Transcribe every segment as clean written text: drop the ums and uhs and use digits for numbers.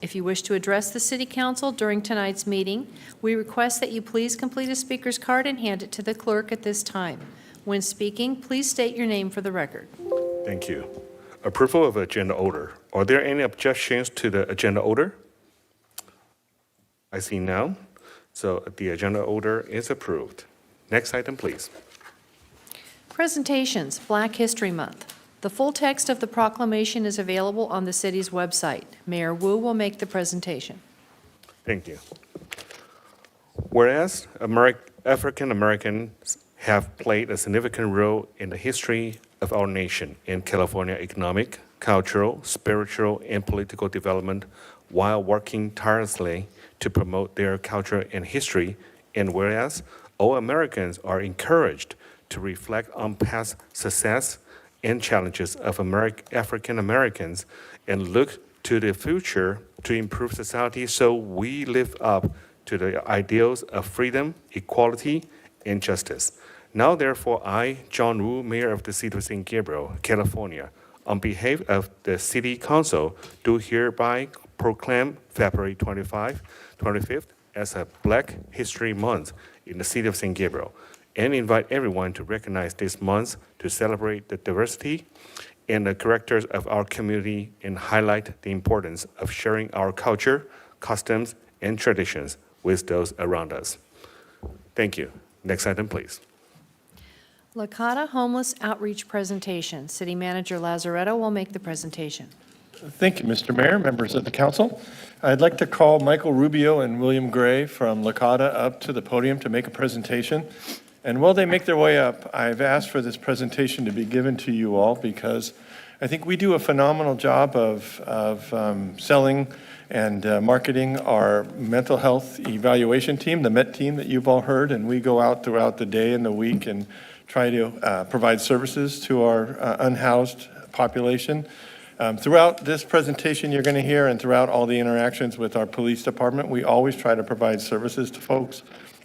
If you wish to address the City Council during tonight's meeting, we request that you please complete a speaker's card and hand it to the clerk at this time. When speaking, please state your name for the record. Thank you. Approval of agenda order. Are there any objections to the agenda order? I see none. So the agenda order is approved. Next item, please. Presentations, Black History Month. The full text of the proclamation is available on the city's website. Mayor Wu will make the presentation. Thank you. Whereas African Americans have played a significant role in the history of our nation in California economic, cultural, spiritual, and political development while working tirelessly to promote their culture and history, and whereas all Americans are encouraged to reflect on past success and challenges of African Americans and look to the future to improve society so we live up to the ideals of freedom, equality, and justice. Now, therefore, I, John Wu, Mayor of the City of San Gabriel, California, on behalf of the City Council, do hereby proclaim February 25th as a Black History Month in the City of San Gabriel, and invite everyone to recognize this month to celebrate the diversity and the characters of our community and highlight the importance of sharing our culture, customs, and traditions with those around us. Thank you. Next item, please. Licata Homeless Outreach Presentation. City Manager Lazaretto will make the presentation. Thank you, Mr. Mayor, members of the council. I'd like to call Michael Rubio and William Gray from Licata up to the podium to make a presentation. And while they make their way up, I've asked for this presentation to be given to you all because I think we do a phenomenal job of selling and marketing our mental health evaluation team, the MET team that you've all heard, and we go out throughout the day and the week and try to provide services to our unhoused population. Throughout this presentation you're going to hear and throughout all the interactions with our police department, we always try to provide services to folks.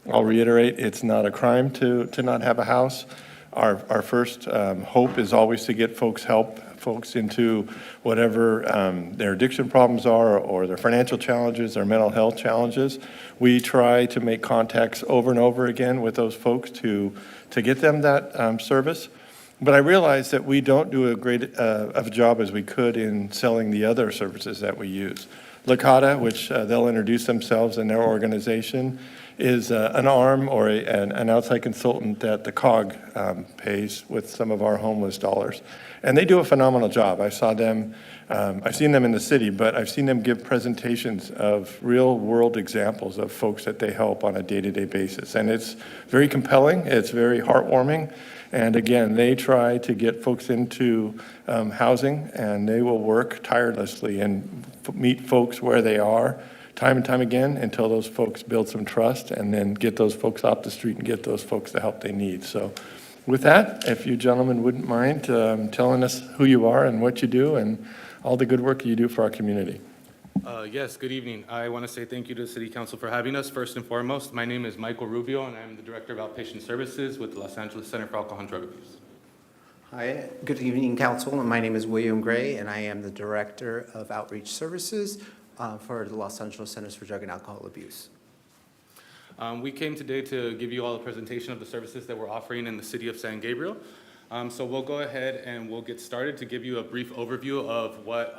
I'll reiterate, it's not a crime to not have a house. Our first hope is always to get folks into whatever their addiction problems are or their financial challenges, their mental health challenges. We try to make contacts over and over again with those folks to get them that service. But I realize that we don't do a great of a job as we could in selling the other services that we use. Licata, which they'll introduce themselves and their organization, is an arm or an outside consultant that the COG pays with some of our homeless dollars. And they do a phenomenal job. I've seen them in the city, but I've seen them give presentations of real world examples of folks that they help on a day-to-day basis. And it's very compelling, it's very heartwarming. And again, they try to get folks into housing, and they will work tirelessly and meet folks where they are time and time again until those folks build some trust and then get those folks off the street and get those folks the help they need. So with that, if you gentlemen wouldn't mind telling us who you are and what you do and all the good work you do for our community. Yes, good evening. I want to say thank you to the City Council for having us. First and foremost, my name is Michael Rubio, and I'm the Director of Outpatient Services with the Los Angeles Center for Alcohol and Drug Abuse. Hi, good evening, Council. My name is William Gray, and I am the Director of Outreach Services for the Los Angeles Centers for Drug and Alcohol Abuse. We came today to give you all a presentation of the services that we're offering in the city of San Gabriel. So we'll go ahead and we'll get started to give you a brief overview of what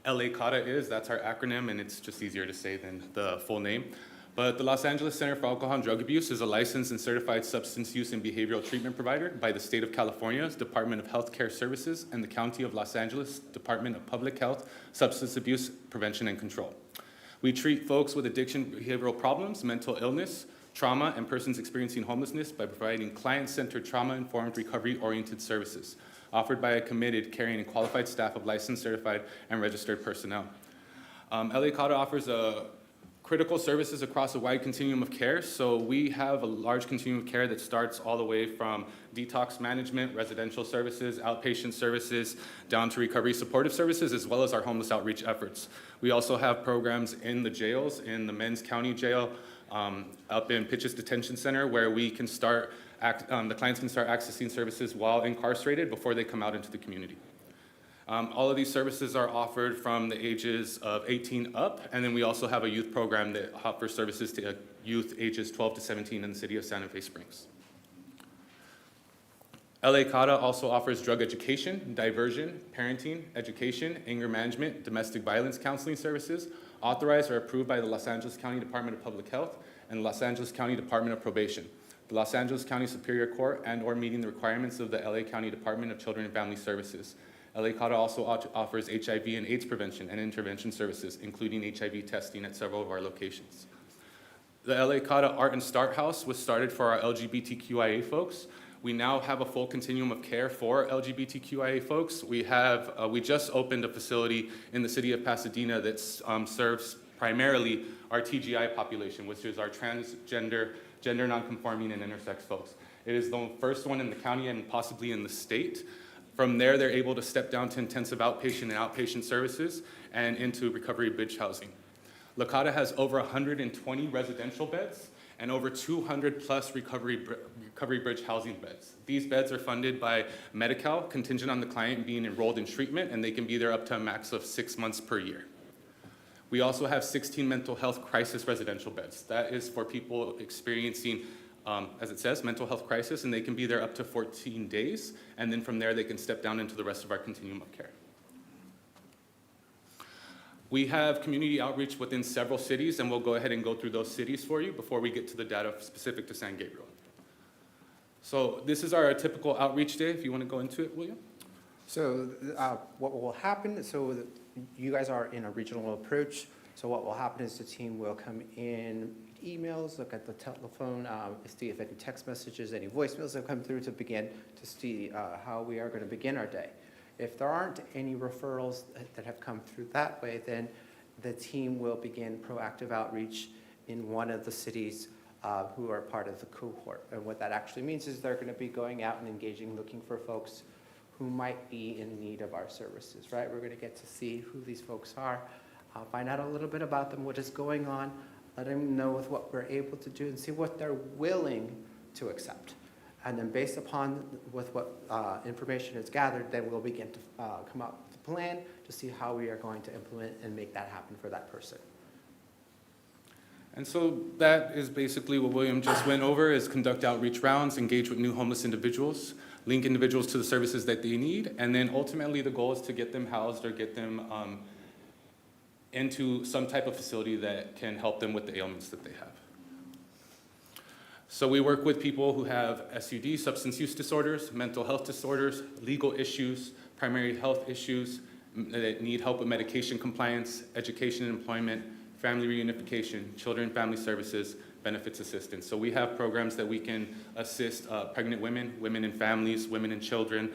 LA CADA is. That's our acronym, and it's just easier to say than the full name. But the Los Angeles Center for Alcohol and Drug Abuse is a licensed and certified substance use and behavioral treatment provider by the State of California's Department of Health Care Services and the County of Los Angeles Department of Public Health, Substance Abuse Prevention and Control. We treat folks with addiction, behavioral problems, mental illness, trauma, and persons experiencing homelessness by providing client-centered, trauma-informed, recovery-oriented services offered by a committed, caring, and qualified staff of licensed, certified, and registered personnel. LA CADA offers critical services across a wide continuum of care. So we have a large continuum of care that starts all the way from detox management, residential services, outpatient services, down to recovery supportive services, as well as our homeless outreach efforts. We also have programs in the jails, in the Men's County Jail, up in Pitches Detention Center, where we can start, the clients can start accessing services while incarcerated before they come out into the community. All of these services are offered from the ages of 18 up, and then we also have a youth program that offers services to youth ages 12 to 17 in the city of Santa Fe Springs. LA CADA also offers drug education, diversion, parenting, education, anger management, domestic violence counseling services, authorized or approved by the Los Angeles County Department of Public Health and Los Angeles County Department of Probation, the Los Angeles County Superior Court, and/or meeting the requirements of the LA County Department of Children and Family Services. LA CADA also offers HIV and AIDS prevention and intervention services, including HIV testing at several of our locations. The LA CADA Art and Start House was started for our LGBTQIA folks. We now have a full continuum of care for LGBTQIA folks. We just opened a facility in the city of Pasadena that serves primarily our TGI population, which is our transgender, gender nonconforming, and intersex folks. It is the first one in the county and possibly in the state. From there, they're able to step down to intensive outpatient and outpatient services and into recovery bridge housing. La CADA has over 120 residential beds and over 200 plus recovery bridge housing beds. These beds are funded by Medi-Cal, contingent on the client being enrolled in treatment, and they can be there up to a max of 6 months per year. We also have 16 mental health crisis residential beds. That is for people experiencing, as it says, mental health crisis, and they can be there up to 14 days, and then from there they can step down into the rest of our continuum of care. We have community outreach within several cities, and we'll go ahead and go through those cities for you before we get to the data specific to San Gabriel. So this is our typical outreach day, if you want to go into it, William. So what will happen, you guys are in a regional approach, so what will happen is the team will come in, emails, look at the telephone, see if any text messages, any voicemails have come through to begin to see how we are going to begin our day. If there aren't any referrals that have come through that way, then the team will begin proactive outreach in one of the cities who are part of the cohort. And what that actually means is they're going to be going out and engaging, looking for folks who might be in need of our services, right? We're going to get to see who these folks are, find out a little bit about them, what is going on, let them know with what we're able to do and see what they're willing to accept. And then based upon with what information is gathered, then we'll begin to come up with a plan to see how we are going to implement and make that happen for that person. And so that is basically what William just went over, is conduct outreach rounds, engage with new homeless individuals, link individuals to the services that they need, and then ultimately the goal is to get them housed or get them into some type of facility that can help them with the ailments that they have. So we work with people who have SUD, substance use disorders, mental health disorders, legal issues, primary health issues, that need help with medication compliance, education and employment, family reunification, children and family services, benefits assistance. So we have programs that we can assist pregnant women, women and families, women and children,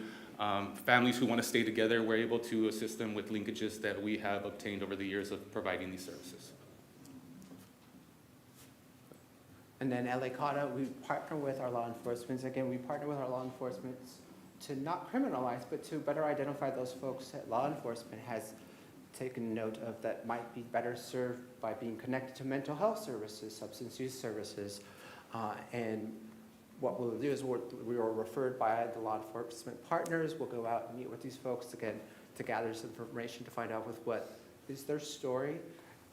families who want to stay together. We're able to assist them with linkages that we have obtained over the years of providing these services. And then LA CADA, we partner with our law enforcement. Again, we partner with our law enforcement to not criminalize, but to better identify those folks that law enforcement has taken note of that might be better served by being connected to mental health services, substance use services. And what we'll do is we are referred by the law enforcement partners. We'll go out and meet with these folks again to gather some information to find out with what is their story,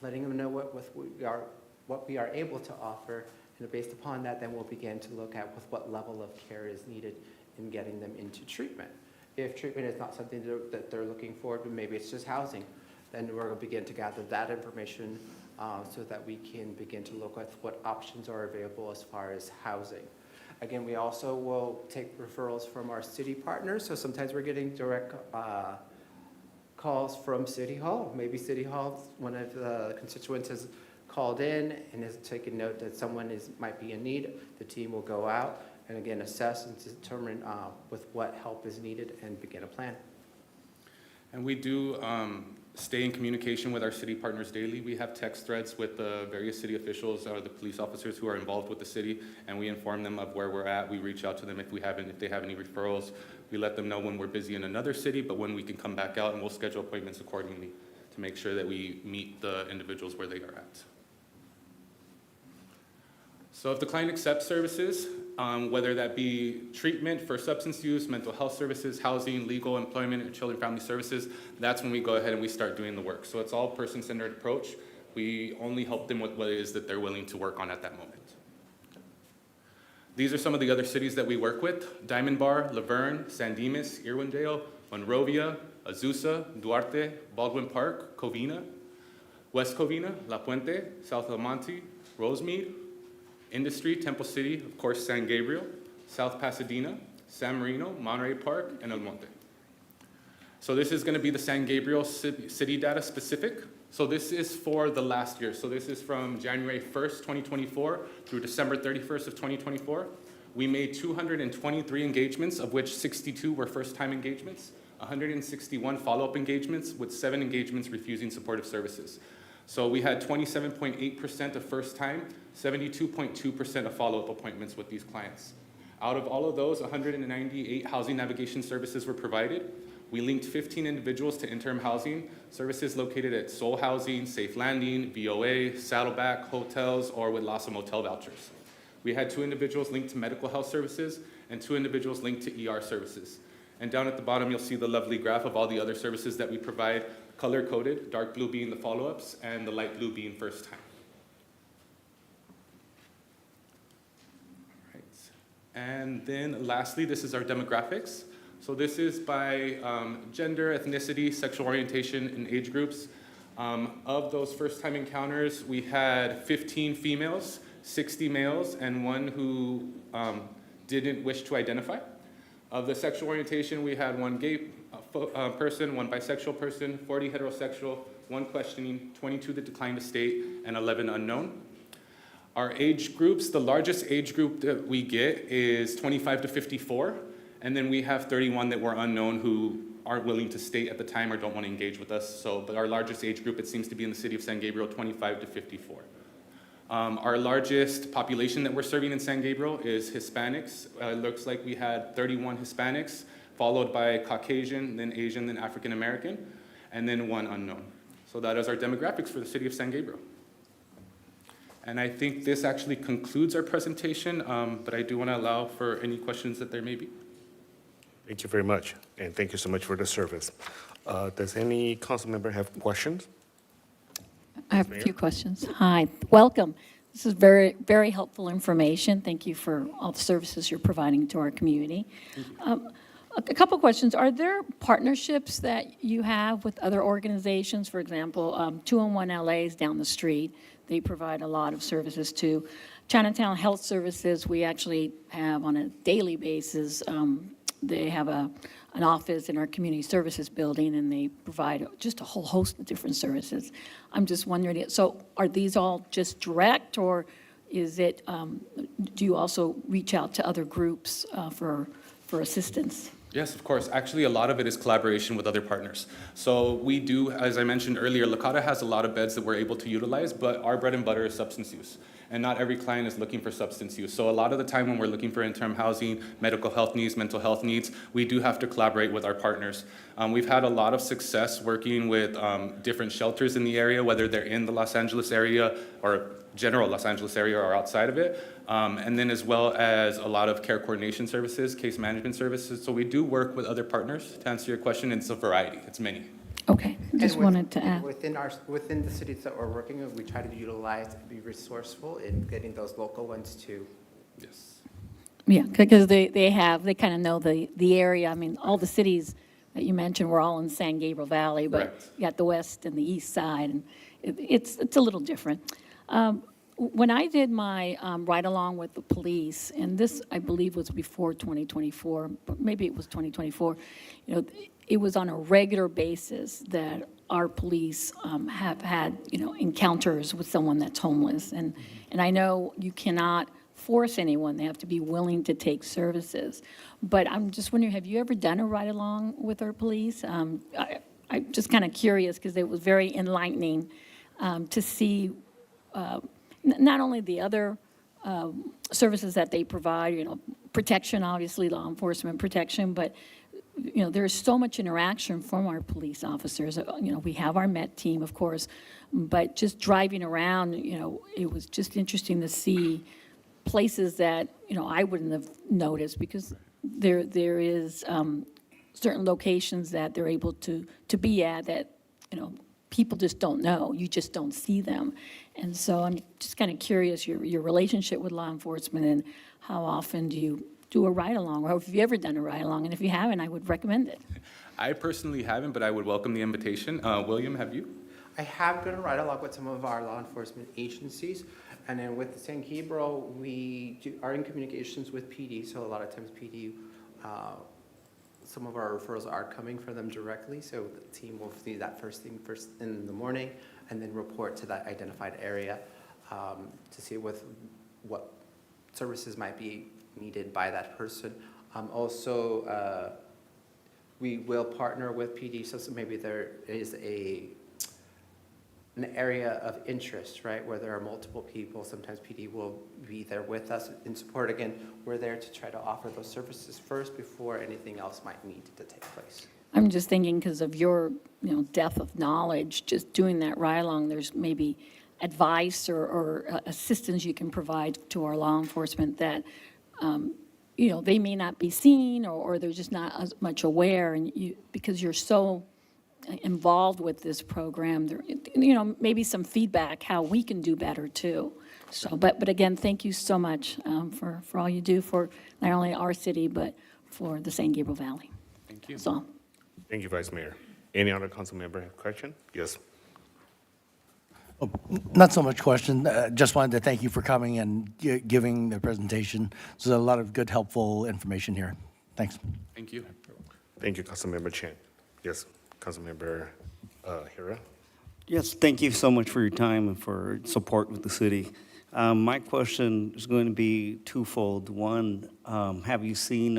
letting them know what we are able to offer. And based upon that, then we'll begin to look at with what level of care is needed in getting them into treatment. If treatment is not something that they're looking for, but maybe it's just housing, then we're going to begin to gather that information so that we can begin to look at what options are available as far as housing. Again, we also will take referrals from our city partners. So sometimes we're getting direct calls from City Hall. Maybe City Hall, one of the constituents has called in and has taken note that someone might be in need. The team will go out and again assess and determine with what help is needed and begin a plan. And we do stay in communication with our city partners daily. We have text threads with the various city officials or the police officers who are involved with the city, and we inform them of where we're at. We reach out to them if they have any referrals. We let them know when we're busy in another city, but when we can come back out, and we'll schedule appointments accordingly to make sure that we meet the individuals where they are at. So if the client accepts services, whether that be treatment for substance use, mental health services, housing, legal, employment, or children and family services, that's when we go ahead and we start doing the work. So it's all person-centered approach. We only help them with what it is that they're willing to work on at that moment. These are some of the other cities that we work with: Diamond Bar, Laverne, San Dimas, Irwindale, Monrovia, Azusa, Duarte, Baldwin Park, Covina, West Covina, La Puente, South El Monte, Rosemead, Industry, Temple City, of course, San Gabriel, South Pasadena, San Marino, Monterey Park, and El Monte. So this is going to be the San Gabriel city data specific. So this is for the last year. So this is from January 1st, 2024 through December 31st of 2024. We made 223 engagements, of which 62 were first-time engagements, 161 follow-up engagements, with 7 engagements refusing supportive services. So we had 27.8% of first-time, 72.2% of follow-up appointments with these clients. Out of all of those, 198 housing navigation services were provided. We linked 15 individuals to interim housing services located at Soul Housing, Safe Landing, VOA, Saddleback, hotels, or with LASA motel vouchers. We had 2 individuals linked to medical health services and 2 individuals linked to ER services. And down at the bottom, you'll see the lovely graph of all the other services that we provide, color-coded, dark blue being the follow-ups and the light blue being first time. All right. And then lastly, this is our demographics. So this is by gender, ethnicity, sexual orientation, and age groups. Of those first-time encounters, we had 15 females, 60 males, and 1 who didn't wish to identify. Of the sexual orientation, we had 1 gay person, 1 bisexual person, 40 heterosexual, 1 questioning, 22 that declined to state, and 11 unknown. Our age groups, the largest age group that we get is 25 to 54. And then we have 31 that were unknown who aren't willing to state at the time or don't want to engage with us. So, but our largest age group, it seems to be in the city of San Gabriel, 25 to 54. Our largest population that we're serving in San Gabriel is Hispanics. It looks like we had 31 Hispanics, followed by Caucasian, then Asian, then African American, and then 1 unknown. So that is our demographics for the city of San Gabriel. And I think this actually concludes our presentation, but I do want to allow for any questions that there may be. Thank you very much, and thank you so much for the service. Does any council member have questions? I have a few questions. Hi, welcome. This is very, very helpful information. Thank you for all the services you're providing to our community. A couple questions. Are there partnerships that you have with other organizations? For example, 201 LA is down the street. They provide a lot of services to Chinatown Health Services. We actually have on a daily basis, they have an office in our community services building, and they provide just a whole host of different services. I'm just wondering, so are these all just direct, or is it, do you also reach out to other groups for assistance? Yes, of course. Actually, a lot of it is collaboration with other partners. So we do, as I mentioned earlier, Licata has a lot of beds that we're able to utilize, but our bread and butter is substance use. And not every client is looking for substance use. So a lot of the time when we're looking for interim housing, medical health needs, mental health needs, we do have to collaborate with our partners. We've had a lot of success working with different shelters in the area, whether they're in the Los Angeles area or general Los Angeles area or outside of it. And then as well as a lot of care coordination services, case management services. So we do work with other partners. To answer your question, it's a variety, it's many. Okay, just wanted to add. Within the cities that we're working with, we try to utilize, be resourceful in getting those local ones too. Yes. Yeah, because they kind of know the area. I mean, all the cities that you mentioned were all in San Gabriel Valley, but Correct. you got the west and the east side, and it's a little different. When I did my ride-along with the police, and this, I believe, was before 2024, but maybe it was 2024, you know, it was on a regular basis that our police have had, you know, encounters with someone that's homeless. And I know you cannot force anyone. They have to be willing to take services. But I'm just wondering, have you ever done a ride-along with our police? I'm just kind of curious because it was very enlightening to see not only the other services that they provide, you know, protection, obviously, law enforcement protection, but, you know, there's so much interaction from our police officers. You know, we have our MET team, of course, but just driving around, you know, it was just interesting to see places that, I wouldn't have noticed, because there is certain locations that they're able to be at that, people just don't know. You just don't see them. And so I'm just kind of curious, your relationship with law enforcement, and how often do you do a ride-along, or have you ever done a ride-along? And if you haven't, I would recommend it. I personally haven't, but I would welcome the invitation. William, have you? I have done a ride-along with some of our law enforcement agencies, and then with San Gabriel, we are in communications with PD, so a lot of times PD, some of our referrals are coming from them directly, so the team will see that first in the morning, and then report to that identified area to see what services might be needed by that person. Also, we will partner with PD, so maybe there is an area of interest, right, where there are multiple people. Sometimes PD will be there with us in support. Again, we're there to try to offer those services first before anything else might need to take place. I'm just thinking, because of your, depth of knowledge, just doing that ride-along, there's maybe advice or assistance you can provide to our law enforcement that, they may not be seen, or they're just not as much aware, and because you're so involved with this program, there, maybe some feedback how we can do better too. So, but again, thank you so much for all you do for not only our city, but for the San Gabriel Valley. Thank you. That's all. Thank you, Vice Mayor. Any other council member have question? Yes. Not so much question, just wanted to thank you for coming and giving the presentation. There's a lot of good, helpful information here. Thanks. Thank you. Thank you, Councilmember Chen. Yes, Councilmember Hira. Yes, thank you so much for your time and for support with the city. My question is going to be twofold. One, have you seen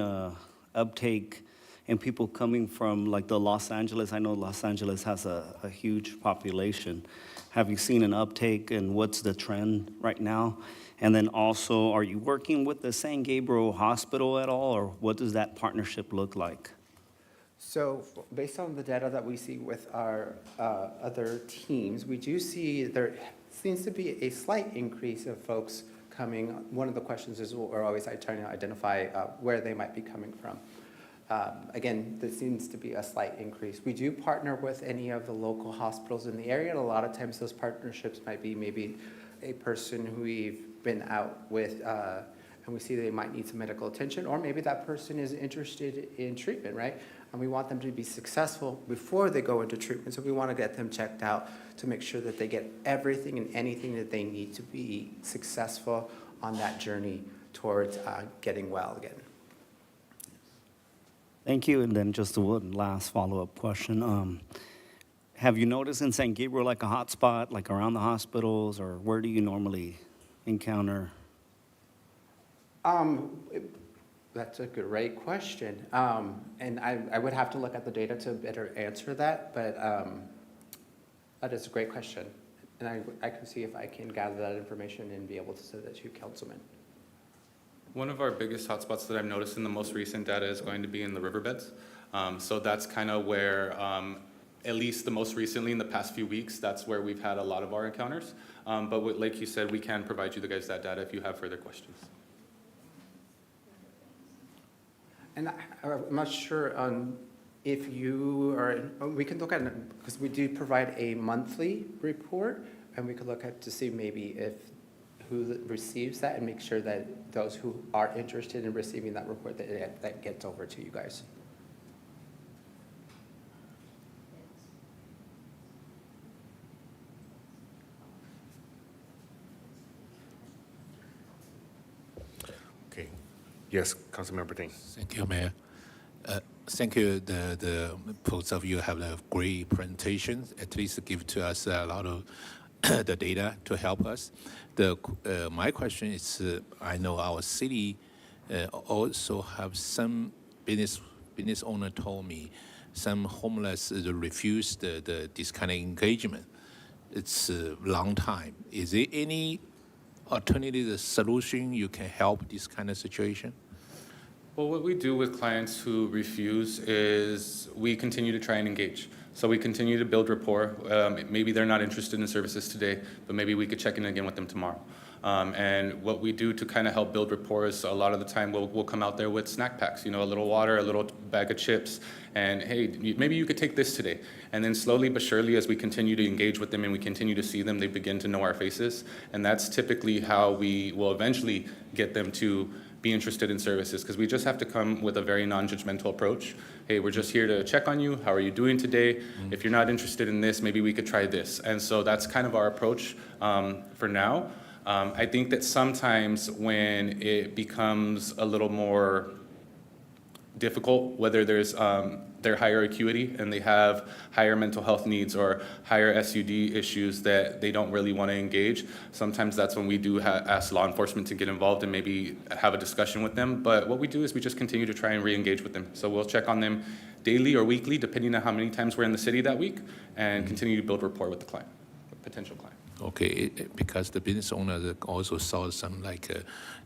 uptake in people coming from like the Los Angeles? I know Los Angeles has a huge population. Have you seen an uptake, and what's the trend right now? And then also, are you working with the San Gabriel Hospital at all, or what does that partnership look like? So based on the data that we see with our other teams, we do see there seems to be a slight increase of folks coming. One of the questions is we're always trying to identify where they might be coming from. Again, there seems to be a slight increase. We do partner with any of the local hospitals in the area, and a lot of times those partnerships might be maybe a person who we've been out with and we see they might need some medical attention, or maybe that person is interested in treatment, right? And we want them to be successful before they go into treatment, so we want to get them checked out to make sure that they get everything and anything that they need to be successful on that journey towards getting well again. Thank you, and then just one last follow-up question. Have you noticed in San Gabriel like a hot spot, like around the hospitals, or where do you normally encounter? That's a great question. And I would have to look at the data to better answer that, but that is a great question. And I can see if I can gather that information and be able to send that to you, Councilman. One of our biggest hotspots that I've noticed in the most recent data is going to be in the riverbeds. So that's kind of where, at least the most recently in the past few weeks, that's where we've had a lot of our encounters. But like you said, we can provide you guys that data if you have further questions. And I'm not sure if you are, we can look at it, because we do provide a monthly report, and we could look at to see maybe if who receives that and make sure that those who are interested in receiving that report, that gets over to you guys. Okay. Yes, Councilmember Ding. Thank you, Mayor. Thank you. Both of you have a great presentation. At least give to us a lot of the data to help us. My question is, I know our city also have some business owner told me some homeless refuse this kind of engagement. It's a long time. Is there any alternative solution you can help this kind of situation? Well, what we do with clients who refuse is we continue to try and engage. So we continue to build rapport. Maybe they're not interested in services today, but maybe we could check in again with them tomorrow. And what we do to kind of help build rapport is a lot of the time we'll come out there with snack packs, a little water, a little bag of chips, and hey, maybe you could take this today. And then slowly but surely, as we continue to engage with them and we continue to see them, they begin to know our faces. And that's typically how we will eventually get them to be interested in services, because we just have to come with a very non-judgmental approach. Hey, we're just here to check on you. How are you doing today? If you're not interested in this, maybe we could try this. And so that's kind of our approach for now. I think that sometimes when it becomes a little more difficult, whether they're higher acuity and they have higher mental health needs or higher SUD issues that they don't really want to engage, sometimes that's when we do ask law enforcement to get involved and maybe have a discussion with them. But what we do is we just continue to try and re-engage with them. So we'll check on them daily or weekly, depending on how many times we're in the city that week, and continue to build rapport with the client, potential client. Okay, because the business owner also saw some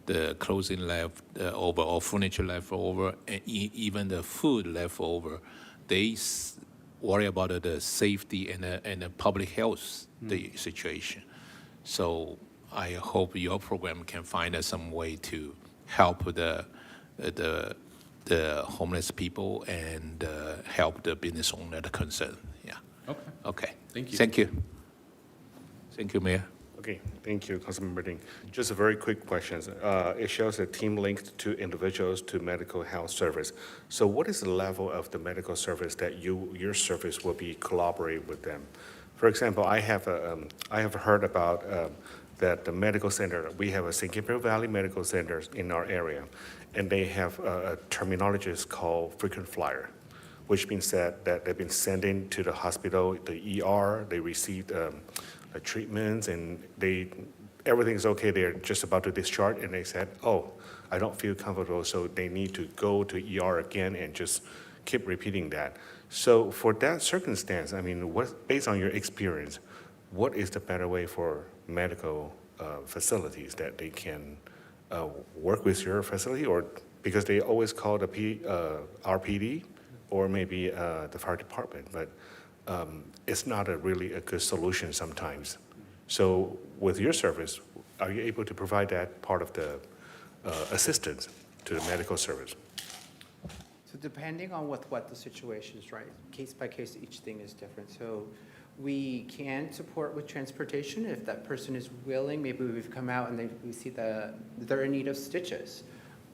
the clothing left over or furniture left over, and even the food left over. They worry about the safety and the public health the situation. So I hope your program can find some way to help the homeless people and help the business owner concerned. Yeah. Okay. Okay. Thank you. Thank you. Thank you, Mayor. Okay, thank you, Councilmember Ding. Just a very quick question. It shows a team linked to individuals to medical health service. So what is the level of the medical service that your service will be collaborate with them? For example, I have heard about that the medical center, we have a San Gabriel Valley Medical Center in our area, and they have a terminology called frequent flyer, which means that they've been sending to the hospital, the ER, they received treatments, and everything's okay. They're just about to discharge, and they said, "Oh, I don't feel comfortable," so they need to go to ER again and just keep repeating that. So for that circumstance, I mean, based on your experience, what is the better way for medical facilities that they can work with your facility, or because they always call the RPD or maybe the fire department, but it's not really a good solution sometimes. So with your service, are you able to provide that part of the assistance to the medical service? So depending on what the situation is, right? Case by case, each thing is different. So we can support with transportation if that person is willing. Maybe we've come out and we see they're in need of stitches.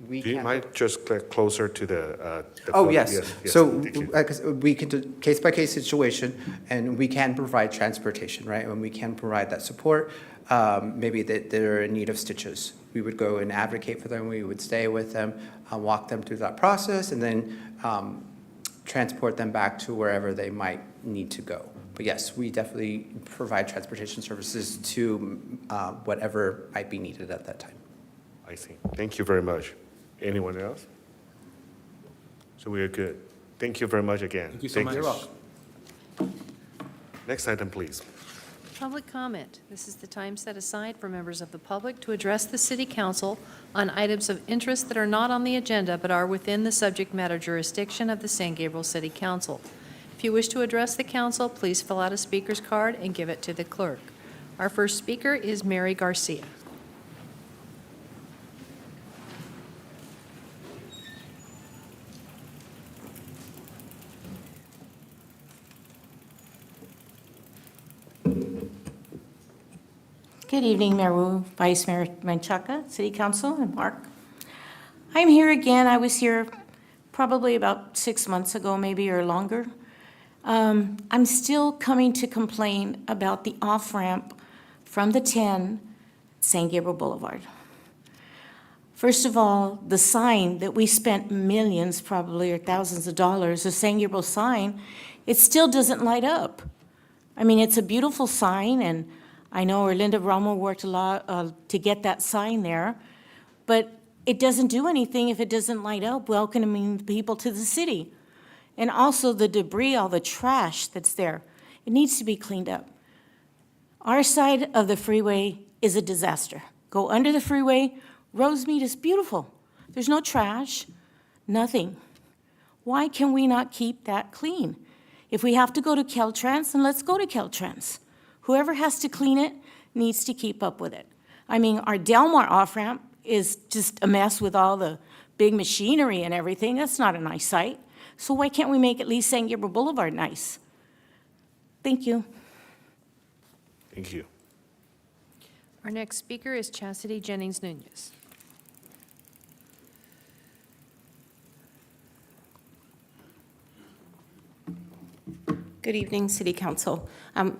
Do you mind just click closer to the Oh, phone? yes. Yes, So thank you. because we can do case-by-case situation, and we can provide transportation, right? And we can provide that support. Maybe that they're in need of stitches. We would go and advocate for them. We would stay with them, walk them through that process, and then transport them back to wherever they might need to go. But yes, we definitely provide transportation services to whatever might be needed at that time. I see. Thank you very much. Anyone else? So we are good. Thank you very much again. Thank you so much. You're welcome. Next item, please. Public comment. This is the time set aside for members of the public to address the city council on items of interest that are not on the agenda but are within the subject matter jurisdiction of the San Gabriel City Council. If you wish to address the council, please fill out a speaker's card and give it to the clerk. Our first speaker is Mary Garcia. Good evening, Mayor Wu, Vice Mayor Menchaca, City Council, and Mark. I'm here again. I was here probably about 6 months ago, maybe, or longer. I'm still coming to complain about the off-ramp from the 10 San Gabriel Boulevard. First of all, the sign that we spent millions, probably, or thousands of dollars, the San Gabriel sign, it still doesn't light up. I mean, it's a beautiful sign, and I know Erlinda Romo worked a lot to get that sign there, but it doesn't do anything if it doesn't light up welcoming people to the city. And also the debris, all the trash that's there, it needs to be cleaned up. Our side of the freeway is a disaster. Go under the freeway, Rosemead is beautiful. There's no trash, nothing. Why can we not keep that clean? If we have to go to Caltrans, then let's go to Caltrans. Whoever has to clean it needs to keep up with it. I mean, our Delmar off-ramp is just a mess with all the big machinery and everything. That's not a nice sight. So why can't we make at least San Gabriel Boulevard nice? Thank you. Thank you. Our next speaker is Chastity Jennings Nunez. Good evening, City Council.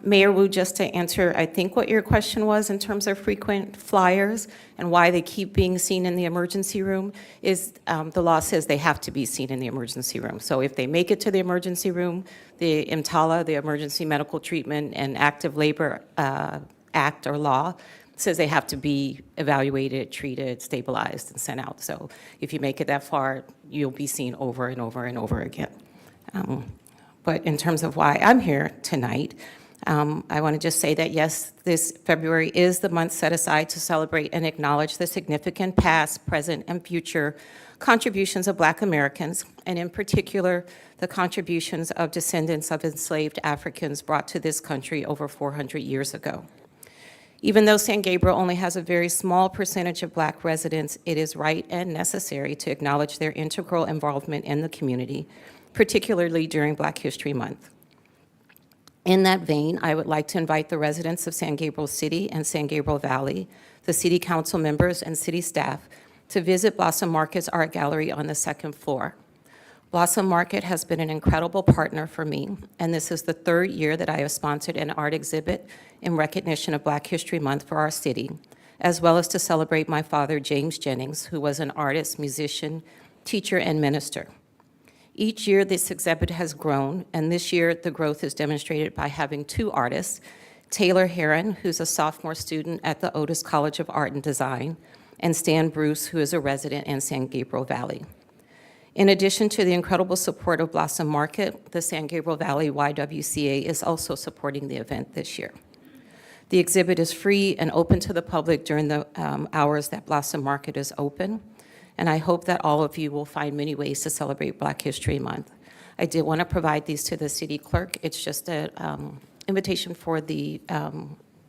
Mayor Wu, just to answer, I think what your question was in terms of frequent flyers and why they keep being seen in the emergency room is the law says they have to be seen in the emergency room. So if they make it to the emergency room, the EMTALA, the Emergency Medical Treatment and Active Labor Act or law, says they have to be evaluated, treated, stabilized, and sent out. So if you make it that far, you'll be seen over and over and over again. But in terms of why I'm here tonight, I want to just say that, yes, this February is the month set aside to celebrate and acknowledge the significant past, present, and future contributions of Black Americans, and in particular, the contributions of descendants of enslaved Africans brought to this country over 400 years ago. Even though San Gabriel only has a very small percentage of Black residents, it is right and necessary to acknowledge their integral involvement in the community, particularly during Black History Month. In that vein, I would like to invite the residents of San Gabriel City and San Gabriel Valley, the City Council members and city staff, to visit Blossom Market's art gallery on the second floor. Blossom Market has been an incredible partner for me, and this is the third year that I have sponsored an art exhibit in recognition of Black History Month for our city, as well as to celebrate my father, James Jennings, who was an artist, musician, teacher, and minister. Each year, this exhibit has grown, and this year, the growth is demonstrated by having two artists, Taylor Heron, who's a sophomore student at the Otis College of Art and Design, and Stan Bruce, who is a resident in San Gabriel Valley. In addition to the incredible support of Blossom Market, the San Gabriel Valley YWCA is also supporting the event this year. The exhibit is free and open to the public during the hours that Blossom Market is open, and I hope that all of you will find many ways to celebrate Black History Month. I did want to provide these to the city clerk. It's just an invitation for the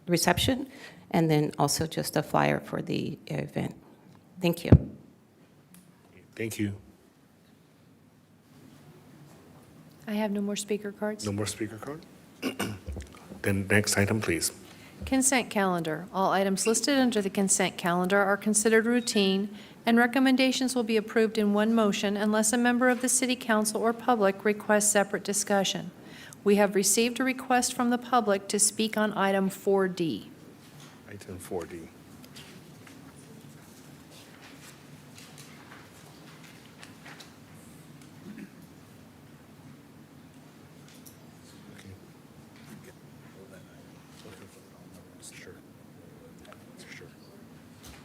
reception, and then also just a flyer for the event. Thank you. Thank you. I have no more speaker cards. No more speaker card? Then next item, please. Consent calendar. All items listed under the consent calendar are considered routine, and recommendations will be approved in one motion unless a member of the City Council or public requests separate discussion. We have received a request from the public to speak on item 4D. Item 4D.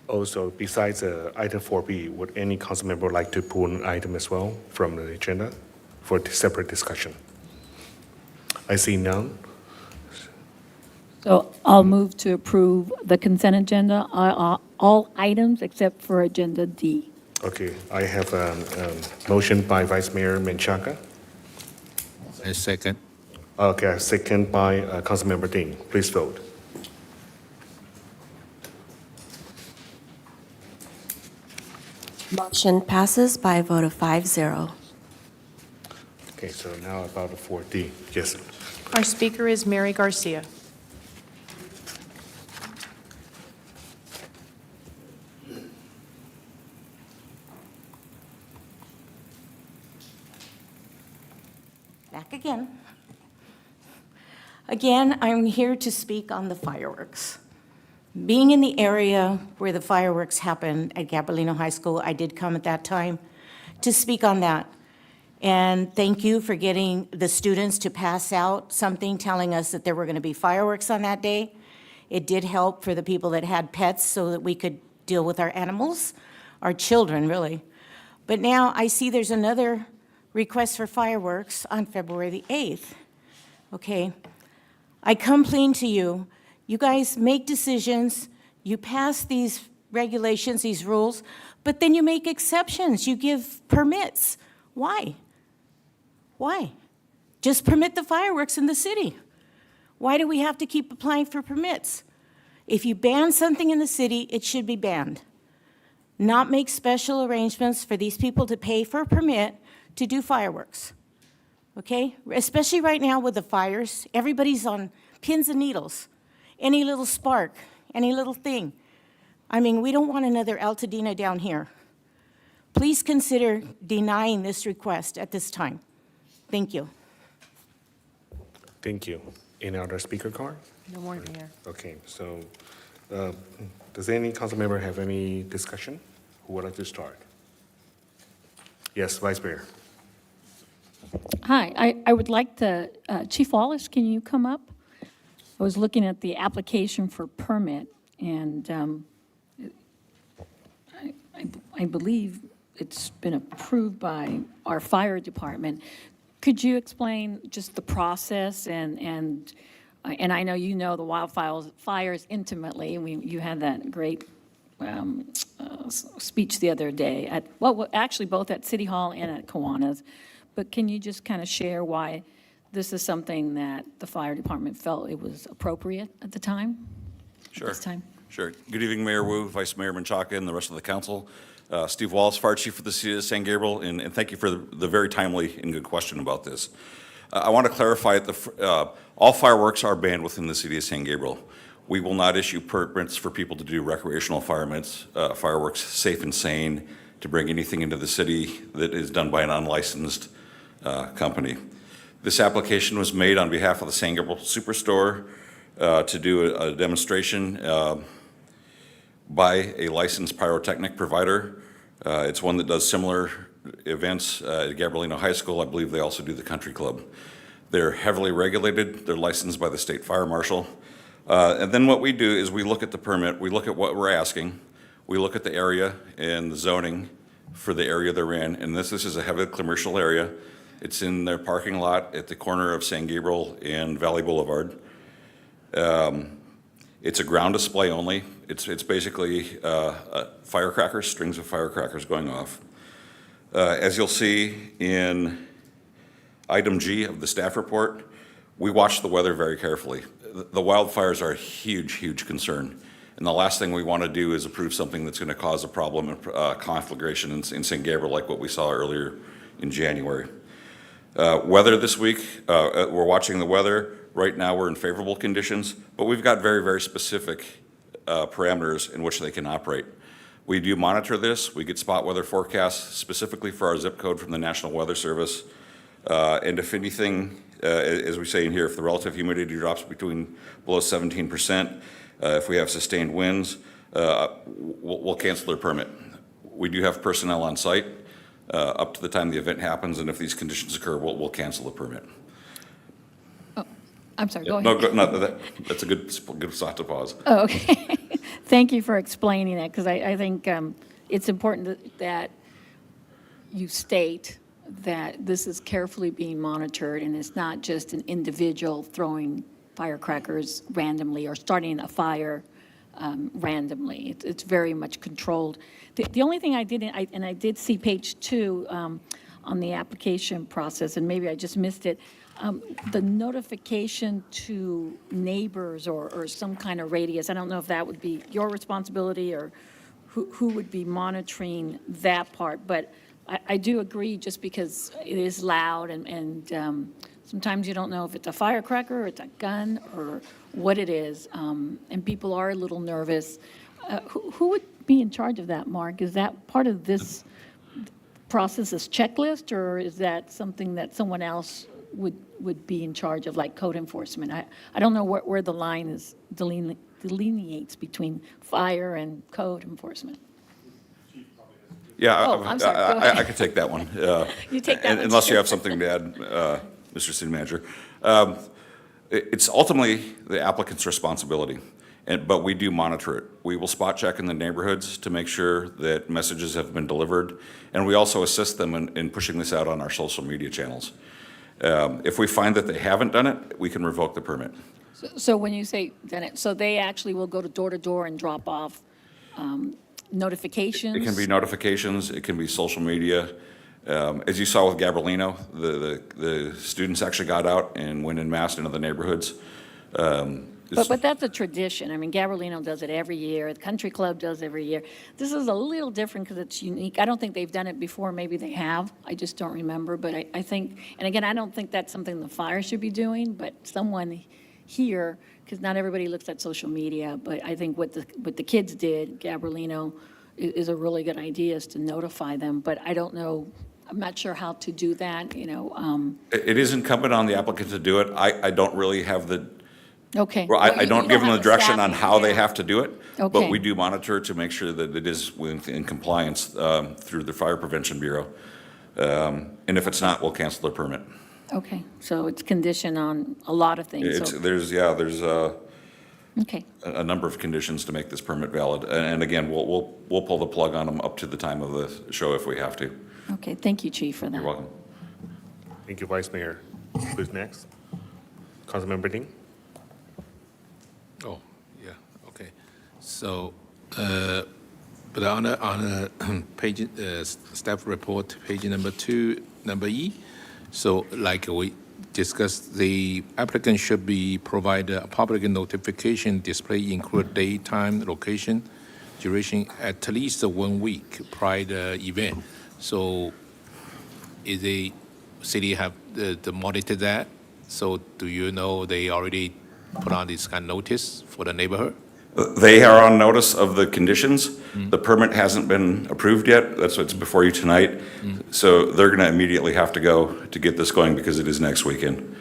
Also, besides item 4B, would any council member like to pull an item as well from the agenda for separate discussion? I see none. So I'll move to approve the consent agenda, all items except for Agenda D. Okay, I have a motion by Vice Mayor Menchaca. And second. Okay, a second by Councilmember Ding. Please vote. Motion passes by a vote of 5-0. Okay, so now about the 4D. Yes. Our speaker is Mary Garcia. Back again. Again, I'm here to speak on the fireworks. Being in the area where the fireworks happened at Gabrielino High School, I did come at that time to speak on that. And thank you for getting the students to pass out something telling us that there were going to be fireworks on that day. It did help for the people that had pets so that we could deal with our animals, our children, really. But now I see there's another request for fireworks on February the 8th. Okay, I come clean to you. You guys make decisions, you pass these regulations, these rules, but then you make exceptions, you give permits. Why? Why? Just permit the fireworks in the city. Why do we have to keep applying for permits? If you ban something in the city, it should be banned. Not make special arrangements for these people to pay for a permit to do fireworks. Okay? Especially right now with the fires, everybody's on pins and needles. Any little spark, any little thing. I mean, we don't want another Altadena down here. Please consider denying this request at this time. Thank you. Thank you. Any other speaker card? No more, Mayor. Okay, so does any council member have any discussion? Who would like to start? Yes, Vice Mayor. Hi, I would like to, Chief Wallace, can you come up? I was looking at the application for permit, and I believe it's been approved by our fire department. Could you explain just the process and I know you know the wildfires intimately, and you had that great speech the other day at, well, actually both at City Hall and at Kiwanis. But can you just kind of share why this is something that the fire department felt it was appropriate at the time? Sure. At this time? Sure. Good evening, Mayor Wu, Vice Mayor Menchaca, and the rest of the council. Steve Wallace, Fire Chief for the City of San Gabriel, and thank you for the very timely and good question about this. I want to clarify that all fireworks are banned within the City of San Gabriel. We will not issue permits for people to do recreational fireworks, safe and sane, to bring anything into the city that is done by an unlicensed company. This application was made on behalf of the San Gabriel Superstore to do a demonstration by a licensed pyrotechnic provider. It's one that does similar events at Gabrielino High School. I believe they also do the country club. They're heavily regulated. They're licensed by the state fire marshal. And then what we do is we look at the permit, we look at what we're asking, we look at the area and the zoning for the area they're in, and this is a heavy commercial area. It's in their parking lot at the corner of San Gabriel and Valley Boulevard. It's a ground display only. It's basically firecrackers, strings of firecrackers going off. As you'll see in item G of the staff report, we watch the weather very carefully. The wildfires are a huge, huge concern. And the last thing we want to do is approve something that's going to cause a problem and conflagration in San Gabriel like what we saw earlier in January. Weather this week, we're watching the weather. Right now we're in favorable conditions, but we've got very, very specific parameters in which they can operate. We do monitor this. We get spot weather forecasts specifically for our zip code from the National Weather Service. And if anything, as we say in here, if the relative humidity drops between below 17%, if we have sustained winds, we'll cancel their permit. We do have personnel on site up to the time the event happens, and if these conditions occur, we'll cancel the permit. Oh, I'm sorry, go ahead. No, that's a good spot to pause. Oh, okay. Thank you for explaining that, because I think it's important that you state that this is carefully being monitored, and it's not just an individual throwing firecrackers randomly or starting a fire randomly. It's very much controlled. The only thing I didn't, and I did see page 2 on the application process, and maybe I just missed it, the notification to neighbors or some kind of radius. I don't know if that would be your responsibility or who would be monitoring that part, but I do agree, just because it is loud and sometimes you don't know if it's a firecracker or it's a gun or what it is, and people are a little nervous. Who would be in charge of that, Mark? Is that part of this process, this checklist, or is that something that someone else would be in charge of, like code enforcement? I don't know where the line is delineates between fire and code enforcement. Yeah, Oh, I'm sorry, go ahead. I could take that one. You take that one, Unless too. you have something to add, Mr. City Manager. It's ultimately the applicant's responsibility, but we do monitor it. We will spot check in the neighborhoods to make sure that messages have been delivered, and we also assist them in pushing this out on our social media channels. If we find that they haven't done it, we can revoke the permit. So when you say done it, so they actually will go to door and drop off notifications? It can be notifications, it can be social media, As you saw with Gabrielino, the students actually got out and went en masse into the neighborhoods. But that's a tradition. I mean, Gabrielino does it every year. The Country Club does it every year. This is a little different because it's unique. I don't think they've done it before. Maybe they have. I just don't remember. But I think, and again, I don't think that's something the fire should be doing, but someone here, because not everybody looks at social media, but I think what the kids did, Gabrielino, is a really good idea, is to notify them. But I don't know, I'm not sure how to do that, you know. It is incumbent on the applicant to do it. I don't really have the, Okay. well, Well, I you don't give them have the direction on staffing, how they yeah. have to do it. But Okay. we do monitor to make sure that it is in compliance through the Fire Prevention Bureau. And if it's not, we'll cancel their permit. Okay, so it's conditioned on a lot of things. It's, So, there's okay, a number of conditions to make this permit valid. And again, we'll pull the plug on them up to the time of the show if we have to. okay, thank you, Chief, for that. You're welcome. Thank you, Vice Mayor. Who's next? Councilmember Ding? Oh, yeah, okay. So, but on the page, staff report, page number 2, number E, so like we discussed, the applicant should be provided a public notification display include date, time, location, duration at least 1 week prior to the event. So is the city have to monitor that? So do you know they already put on this kind of notice for the neighborhood? They are on notice of the conditions. The permit hasn't been approved yet. That's what's before you tonight. So they're going to immediately have to go to get this going because it is next weekend.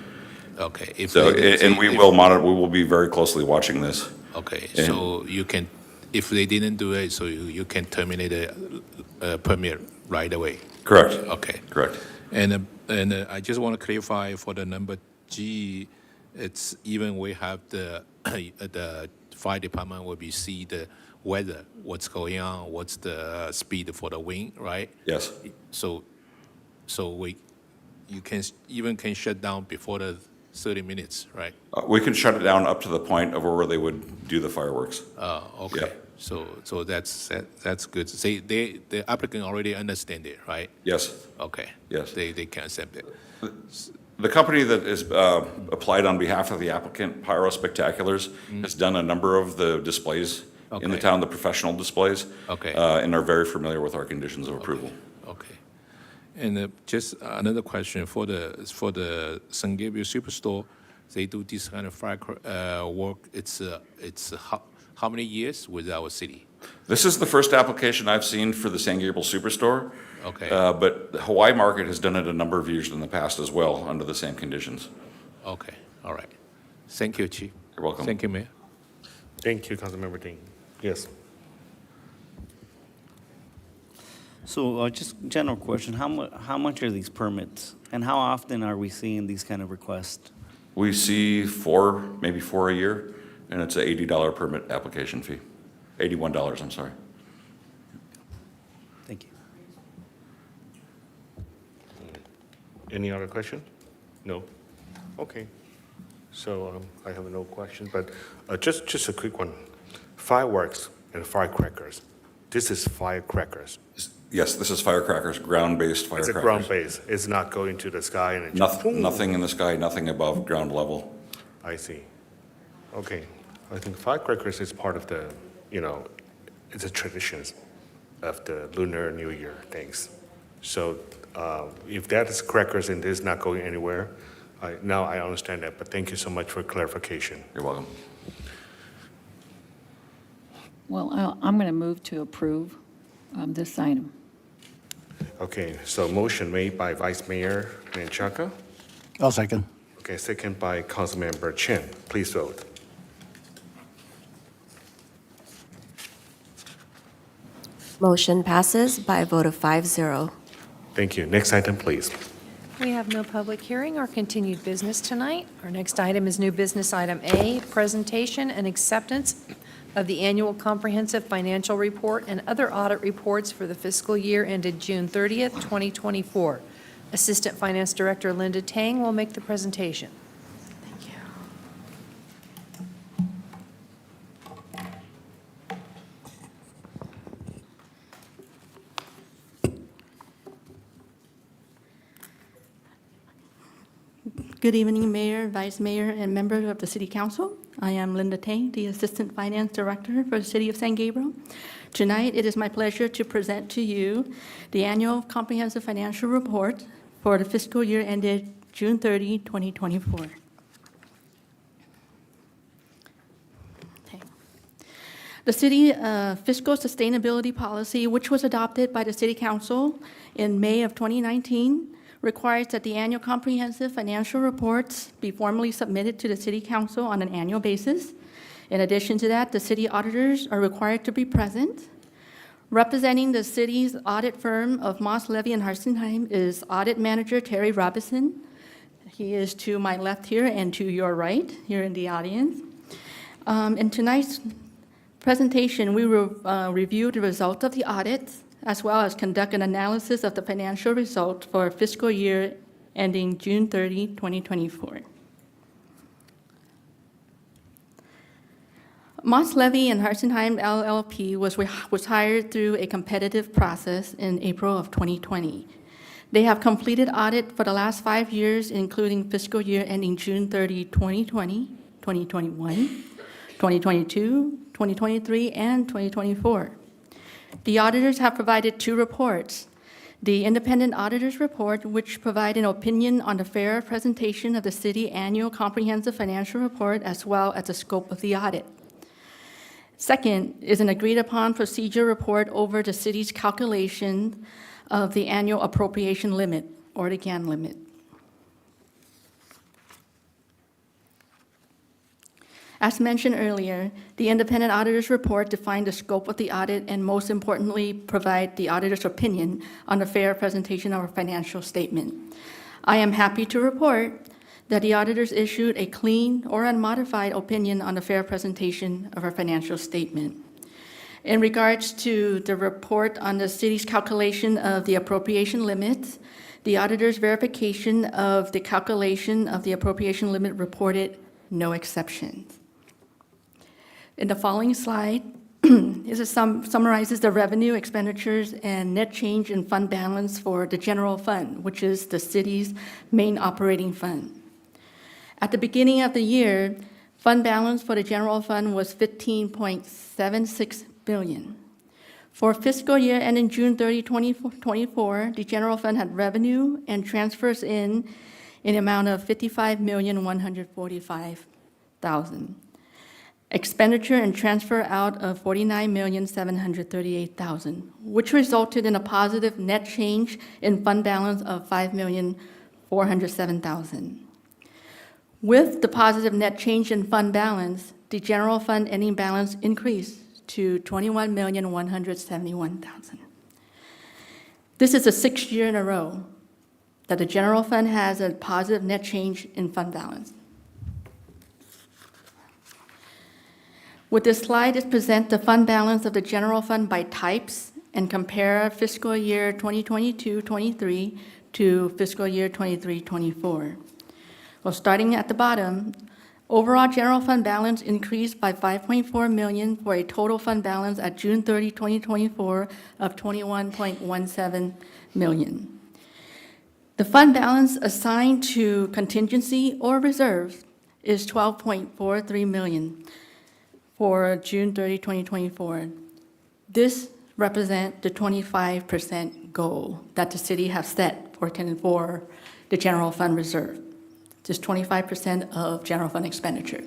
Okay. If So, they- and we if- will monitor, we will be very closely watching this. Okay, and- so you can, if they didn't do it, so you can terminate a permit right away? Correct. Okay. Correct. And I just want to clarify for the number G, it's even we have the fire department will be see the weather, what's going on, what's the speed for the wind, right? Yes. So you can even shut down before the 30 minutes, right? We can shut it down up to the point of where they would do the fireworks. Okay. Yeah. So that's good. Say the applicant already understand it, right? Yes. Okay. Yes. They can accept it. The company that is applied on behalf of the applicant, Pyro Spectaculars, has done a number of the displays in the Okay. town, the professional displays. Okay. And are very familiar with our conditions of approval. Okay. And just another question for the San Gabriel Superstore, they do this kind of fire work. It's how many years with our city? This is the first application I've seen for the San Gabriel Superstore. Okay. But the Hawaii Market has done it a number of years in the past as well, under the same conditions. Okay. All right. Thank you, Chief. You're welcome. Thank you, Mayor. Thank you, Councilmember Ding. Yes. So just general question, how much are these permits? And how often are we seeing these kind of requests? We see maybe four a year, and it's an $80 permit application fee. $81, I'm sorry. Thank you. Any other question? No? Okay. So I have no question, but just a quick one. Fireworks and firecrackers. This is firecrackers. Yes, this is firecrackers, ground-based It's firecrackers. a ground base. It's not going to the sky and it just boom. Nothing in the sky, nothing above ground level. I see. Okay. I think firecrackers is part of the, it's a traditions of the Lunar New Year things. So if that is crackers and it is not going anywhere, now I understand that, but thank you so much for clarification. You're welcome. Well, I'm going to move to approve this item. Okay, so motion made by Vice Mayor Menchaca. I'll second. Okay, second by Councilmember Chen. Please vote. Motion passes by a vote of 5-0. Thank you. Next item, please. We have no public hearing or continued business tonight. Our next item is new business item A, presentation and acceptance of the annual comprehensive financial report and other audit reports for the fiscal year ended June 30th, 2024. Assistant Finance Director Linda Tang will make the presentation. Thank you. Good evening, Mayor, Vice Mayor, and members of the City Council. I am Linda Tang, the Assistant Finance Director for the City of San Gabriel. Tonight, it is my pleasure to present to you the Annual Comprehensive Financial Report for the fiscal year ended June 30, 2024. Okay. The City Fiscal Sustainability Policy, which was adopted by the City Council in May of 2019, requires that the annual comprehensive financial reports be formally submitted to the City Council on an annual basis. In addition to that, the city auditors are required to be present. Representing the city's audit firm of Moss, Levy, and Harsenheim is Audit Manager Terry Robinson. He is to my left here and to your right here in the audience. In tonight's presentation, we will review the results of the audit, as well as conduct an analysis of the financial results for fiscal year ending June 30, 2024. Moss, Levy, and Harsenheim LLP was hired through a competitive process in April of 2020. They have completed audit for the last 5 years, including fiscal year ending June 30, 2020, 2021, 2022, 2023, and 2024. The auditors have provided 2 reports. The Independent Auditor's Report, which provide an opinion on the fair presentation of the City Annual Comprehensive Financial Report, as well as the scope of the audit. Second is an agreed-upon procedure report over the city's calculation of the annual appropriation limit, or the GAN limit. As mentioned earlier, the Independent Auditor's Report defined the scope of the audit and, most importantly, provide the auditor's opinion on the fair presentation of our financial statement. I am happy to report that the auditors issued a clean or unmodified opinion on the fair presentation of our financial statement. In regards to the report on the city's calculation of the appropriation limits, the auditor's verification of the calculation of the appropriation limit reported no exceptions. In the following slide, summarizes the revenue, expenditures, and net change in fund balance for the general fund, which is the city's main operating fund. At the beginning of the year, fund balance for the general fund was $15.76 billion. For fiscal year ending June 30, 2024, the general fund had revenue and transfers in an amount of $55,145,000. Expenditure and transfer out of $49,738,000, which resulted in a positive net change in fund balance of $5,407,000. With the positive net change in fund balance, the general fund ending balance increased to $21,171,000. This is the 6th year in a row that the general fund has a positive net change in fund balance. With this slide, it presents the fund balance of the general fund by types and compare fiscal year 2022-23 to fiscal year 23-24. Well, starting at the bottom, overall general fund balance increased by $5.4 million for a total fund balance at June 30, 2024 of $21.17 million. The fund balance assigned to contingency or reserves is $12.43 million for June 30, 2024. This represents the 25% goal that the city has set for the general fund reserve. Just 25% of general fund expenditure.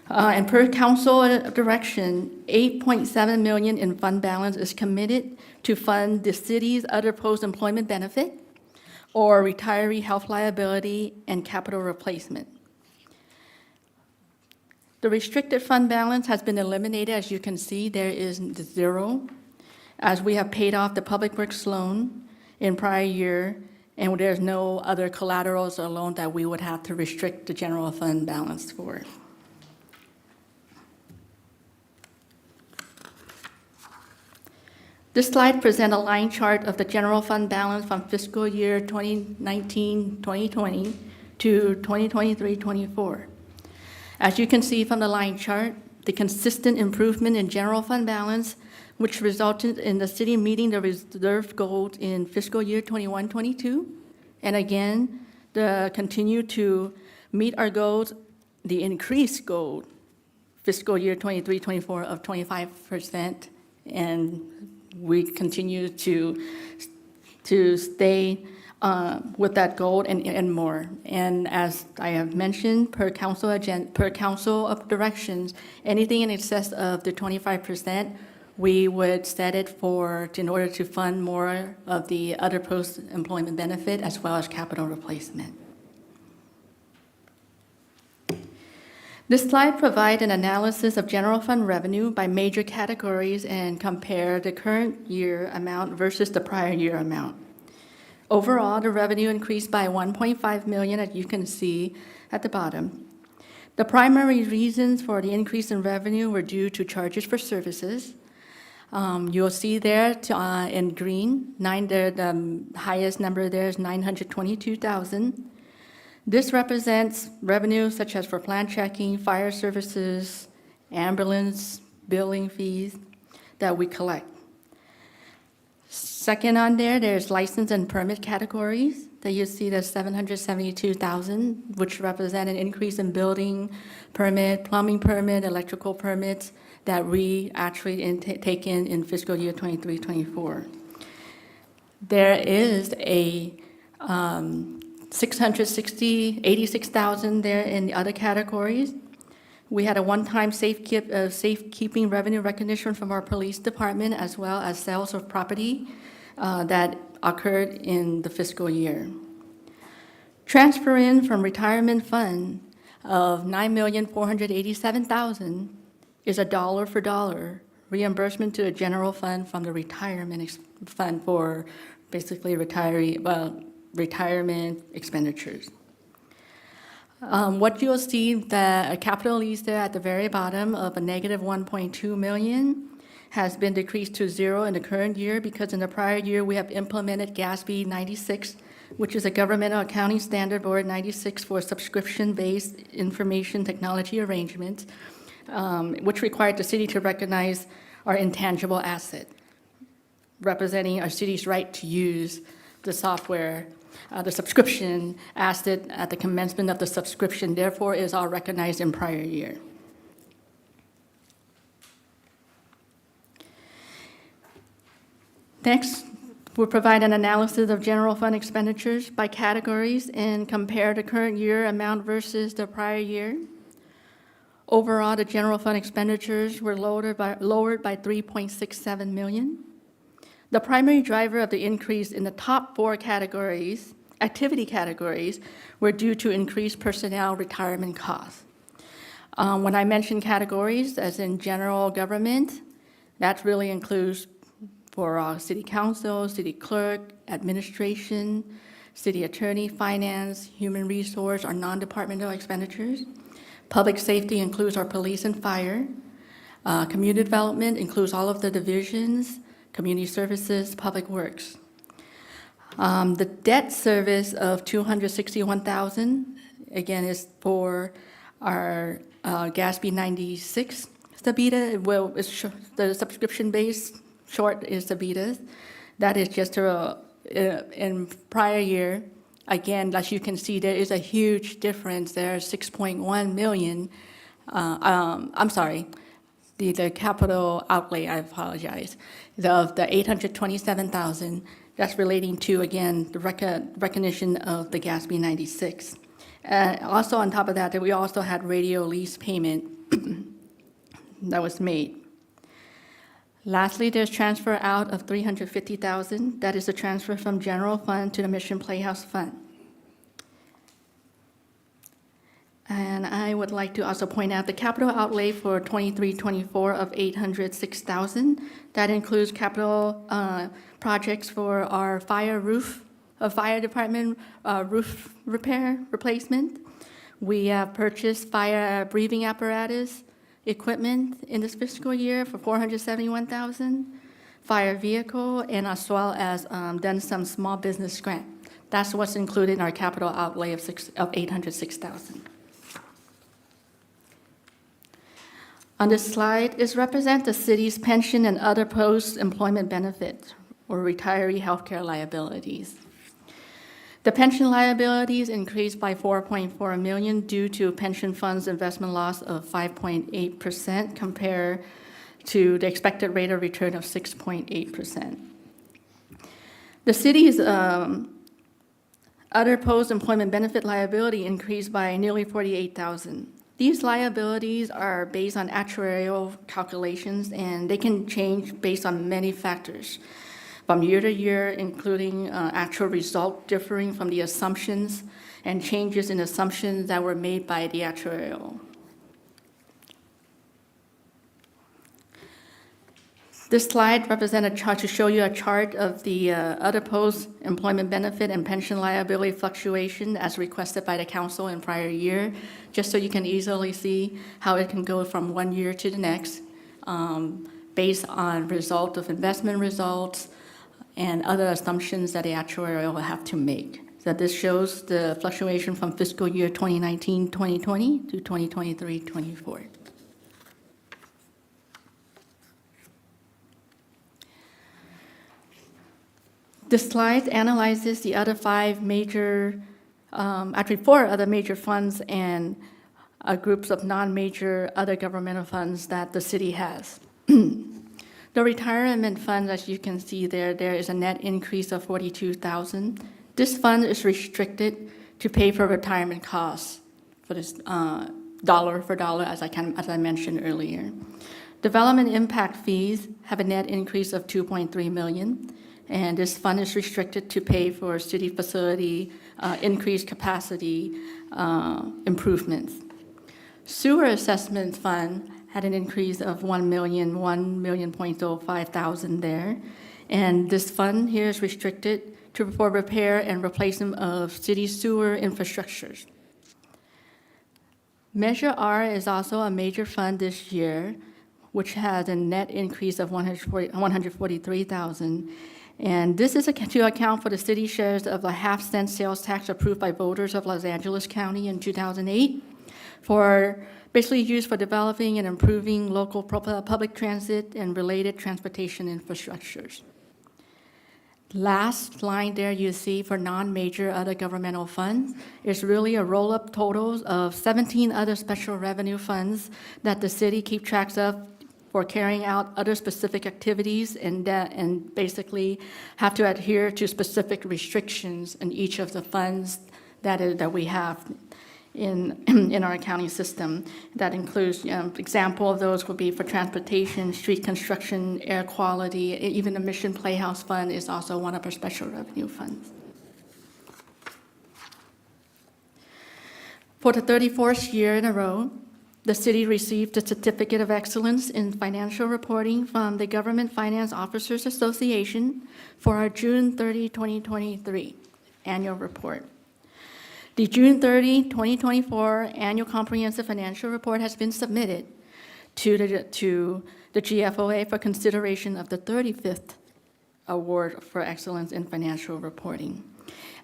And per council direction, $8.7 million in fund balance is committed to fund the city's other post-employment benefit or retiree health liability and capital replacement. The restricted fund balance has been eliminated. As you can see, there is 0, as we have paid off the public works loan in prior year, and there's no other collaterals or loan that we would have to restrict the general fund balance for. This slide presents a line chart of the general fund balance from fiscal year 2019-2020 to 2023-24. As you can see from the line chart, the consistent improvement in general fund balance, which resulted in the city meeting the reserve goals in fiscal year 21-22, and again, to continue to meet our goals, the increased goal, fiscal year 23-24 of 25%, and we continue to stay with that goal and more. And as I have mentioned, per council of directions, anything in excess of the 25%, we would set it in order to fund more of the other post-employment benefit as well as capital replacement. This slide provides an analysis of general fund revenue by major categories and compare the current year amount versus the prior year amount. Overall, the revenue increased by $1.5 million, as you can see at the bottom. The primary reasons for the increase in revenue were due to charges for services. You'll see there in green, the highest number there is $922,000. This represents revenue such as for plan checking, fire services, ambulance, billing fees that we collect. Second on there's license and permit categories that you see there's $772,000, which represent an increase in building permit, plumbing permit, electrical permits that we actually take in fiscal year 23-24. There is a $86,000 there in the other categories. We had a one-time safekeeping revenue recognition from our police department, as well as sales of property that occurred in the fiscal year. Transfer in from retirement fund of $9,487,000 is a dollar for dollar reimbursement to the general fund from the retirement fund for basically retirement expenditures. What you'll see, the capital lease there at the very bottom of a negative $1.2 million has been decreased to zero in the current year because in the prior year we have implemented GASB 96, which is a governmental accounting standard board 96 for subscription-based information technology arrangements, which required the city to recognize our intangible asset, representing our city's right to use the software. The subscription asset at the commencement of the subscription, therefore, is all recognized in prior year. Next, we'll provide an analysis of general fund expenditures by categories and compare the current year amount versus the prior year. Overall, the general fund expenditures were lowered by $3.67 million. The primary driver of the increase in the top four categories, activity categories, were due to increased personnel retirement costs. When I mention categories, as in general government, that really includes for our city council, city clerk, administration, city attorney, finance, human resource, our non-departmental expenditures. Public safety includes our police and fire. Community development includes all of the divisions, community services, public works. The debt service of $261,000, again, is for our GASB 96 Sabita. Well, the subscription-based short is Sabita. That is just in prior year. Again, as you can see, there is a huge difference. There's $6.1 million. I'm sorry. The capital outlay, I apologize, of the $827,000, that's relating to, again, the recognition of the GASB 96. Also on top of that, we also had radio lease payment that was made. Lastly, there's transfer out of $350,000. That is a transfer from general fund to the Mission Playhouse Fund. And I would like to also point out the capital outlay for 23-24 of $806,000. That includes capital projects for our fire department roof repair replacement. We have purchased fire breathing apparatus equipment in this fiscal year for $471,000, fire vehicle, and as well as done some small business grant. That's what's included in our capital outlay of $806,000. On this slide is represent the city's pension and other post-employment benefits or retiree healthcare liabilities. The pension liabilities increased by 4.4 million due to pension funds investment loss of 5.8% compared to the expected rate of return of 6.8%. The city's other post-employment benefit liability increased by nearly 48,000. These liabilities are based on actuarial calculations, and they can change based on many factors from year to year, including actual result differing from the assumptions and changes in assumptions that were made by the actuarial. This slide represents a chart to show you a chart of the other post-employment benefit and pension liability fluctuation as requested by the council in prior year, just so you can easily see how it can go from one year to the next based on result of investment results and other assumptions that the actuarial will have to make. So this shows the fluctuation from fiscal year 2019-2020 to 2023-24. This slide analyzes the other four other major funds and groups of non-major other governmental funds that the city has. The retirement fund, as you can see there is a net increase of 42,000. This fund is restricted to pay for retirement costs for this dollar for dollar, as I mentioned earlier. Development impact fees have a net increase of 2.3 million. And this fund is restricted to pay for city facility, increased capacity improvements. Sewer assessment fund had an increase of 1.05 million there. And this fund here is restricted for repair and replacement of city sewer infrastructures. Measure R is also a major fund this year, which has a net increase of 143,000. And this is to account for the city shares of a half-cent sales tax approved by voters of Los Angeles County in 2008 for basically used for developing and improving local public transit and related transportation infrastructures. Last line there you see for non-major other governmental funds is really a roll-up totals of 17 other special revenue funds that the city keeps track of for carrying out other specific activities and basically have to adhere to specific restrictions in each of the funds that we have in our accounting system. That includes, example of those would be for transportation, street construction, air quality, even the Mission Playhouse Fund is also one of our special revenue funds. For the 34th year in a row, the city received a Certificate of Excellence in Financial Reporting from the Government Finance Officers Association for our June 30, 2023 annual report. The June 30, 2024 annual comprehensive financial report has been submitted to the GFOA for consideration of the 35th Award for Excellence in Financial Reporting.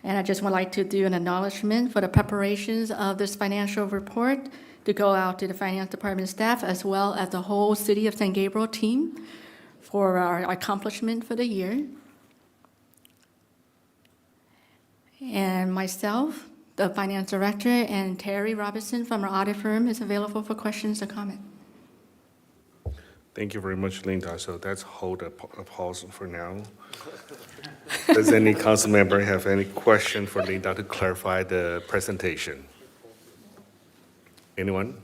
And I just would like to do an acknowledgement for the preparations of this financial report to go out to the finance department staff as well as the whole City of San Gabriel team for our accomplishment for the year. And myself, the finance director, and Terry Robinson from our audit firm is available for questions or comment. Thank you very much, Linda. So let's hold a pause for now. Does any council member have any question for Linda to clarify the presentation? Anyone?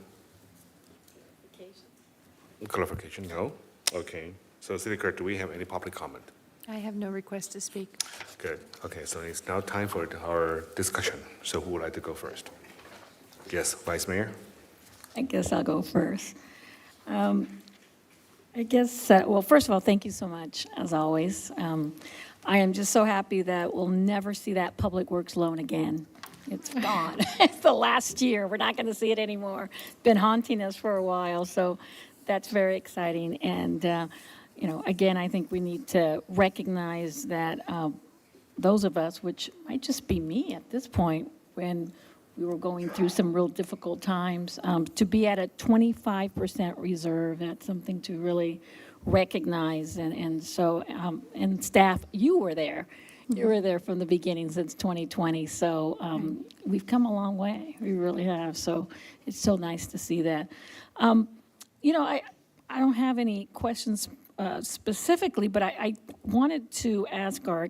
Clarification? No? Okay. So City Clerk, do we have any public comment? I have no request to speak. Good. Okay, so it's now time for our discussion. So who would like to go first? Yes, Vice Mayor? I guess I'll go first. I guess, well, first of all, thank you so much, as always. I am just so happy that we'll never see that Public Works loan again. It's gone. It's the last year. We're not going to see it anymore. It's been haunting us for a while, so that's very exciting. And, again, I think we need to recognize that those of us, which might just be me at this point, when we were going through some real difficult times, to be at a 25% reserve, that's something to really recognize. And so, and staff, you were there. You were there from the beginning since 2020, so we've come a long way. We really have, so it's so nice to see that. You know, I don't have any questions specifically, but I wanted to ask our